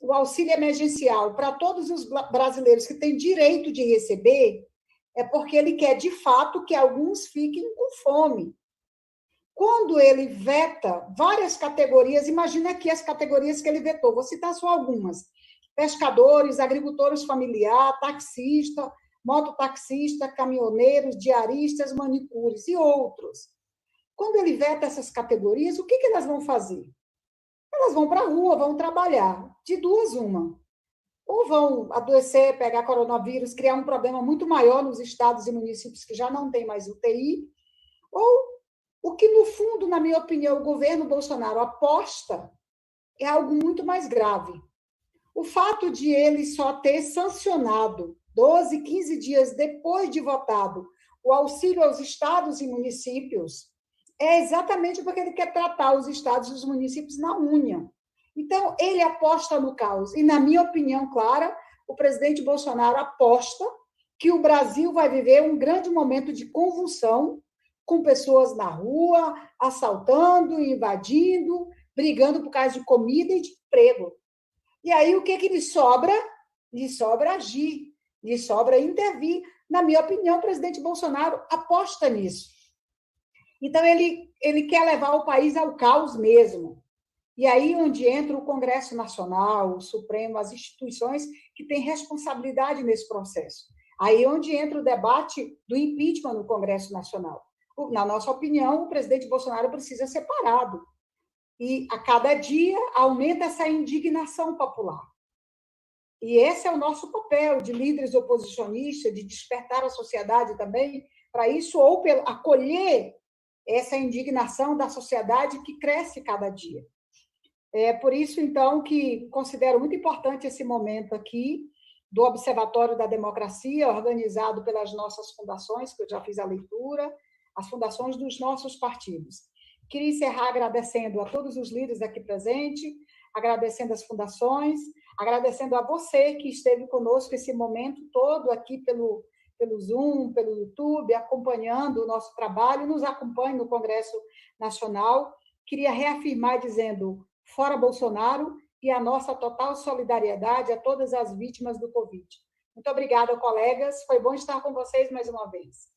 S2: o auxílio emergencial para todos os brasileiros que têm direito de receber, é porque ele quer, de fato, que alguns fiquem com fome. Quando ele veta várias categorias, imagina aqui as categorias que ele vetou, vou citar só algumas: pescadores, agricultores familiares, taxista, mototaxista, caminhoneiros, diaristas, manicures e outros. Quando ele veta essas categorias, o que elas vão fazer? Elas vão para a rua, vão trabalhar. De duas, uma. Ou vão adoecer, pegar coronavírus, criar um problema muito maior nos estados e municípios que já não têm mais UTI, ou o que, no fundo, na minha opinião, o governo Bolsonaro aposta é algo muito mais grave. O fato de ele só ter sancionado, 12, 15 dias depois de votado, o auxílio aos estados e municípios, é exatamente porque ele quer tratar os estados e os municípios na unha. Então, ele aposta no caos. E, na minha opinião clara, o presidente Bolsonaro aposta que o Brasil vai viver um grande momento de convulsão, com pessoas na rua, assaltando, invadindo, brigando por causa de comida e de emprego. E aí, o que lhe sobra? Lhe sobra agir, lhe sobra intervir. Na minha opinião, o presidente Bolsonaro aposta nisso. Então, ele quer levar o país ao caos mesmo. E aí onde entra o Congresso Nacional, o Supremo, as instituições que têm responsabilidade nesse processo. Aí onde entra o debate do impeachment no Congresso Nacional. Na nossa opinião, o presidente Bolsonaro precisa ser parado. E, a cada dia, aumenta essa indignação popular. E esse é o nosso papel de líderes oposicionistas, de despertar a sociedade também para isso, ou acolher essa indignação da sociedade que cresce cada dia. É por isso, então, que considero muito importante esse momento aqui do Observatório da Democracia, organizado pelas nossas fundações, que eu já fiz a leitura, as fundações dos nossos partidos. Queria encerrar agradecendo a todos os líderes aqui presentes, agradecendo as fundações, agradecendo a você que esteve conosco esse momento todo aqui pelo Zoom, pelo YouTube, acompanhando o nosso trabalho, nos acompanhe no Congresso Nacional. Queria reafirmar dizendo: fora Bolsonaro, e a nossa total solidariedade a todas as vítimas do Covid. Muito obrigada, colegas. Foi bom estar com vocês mais uma vez.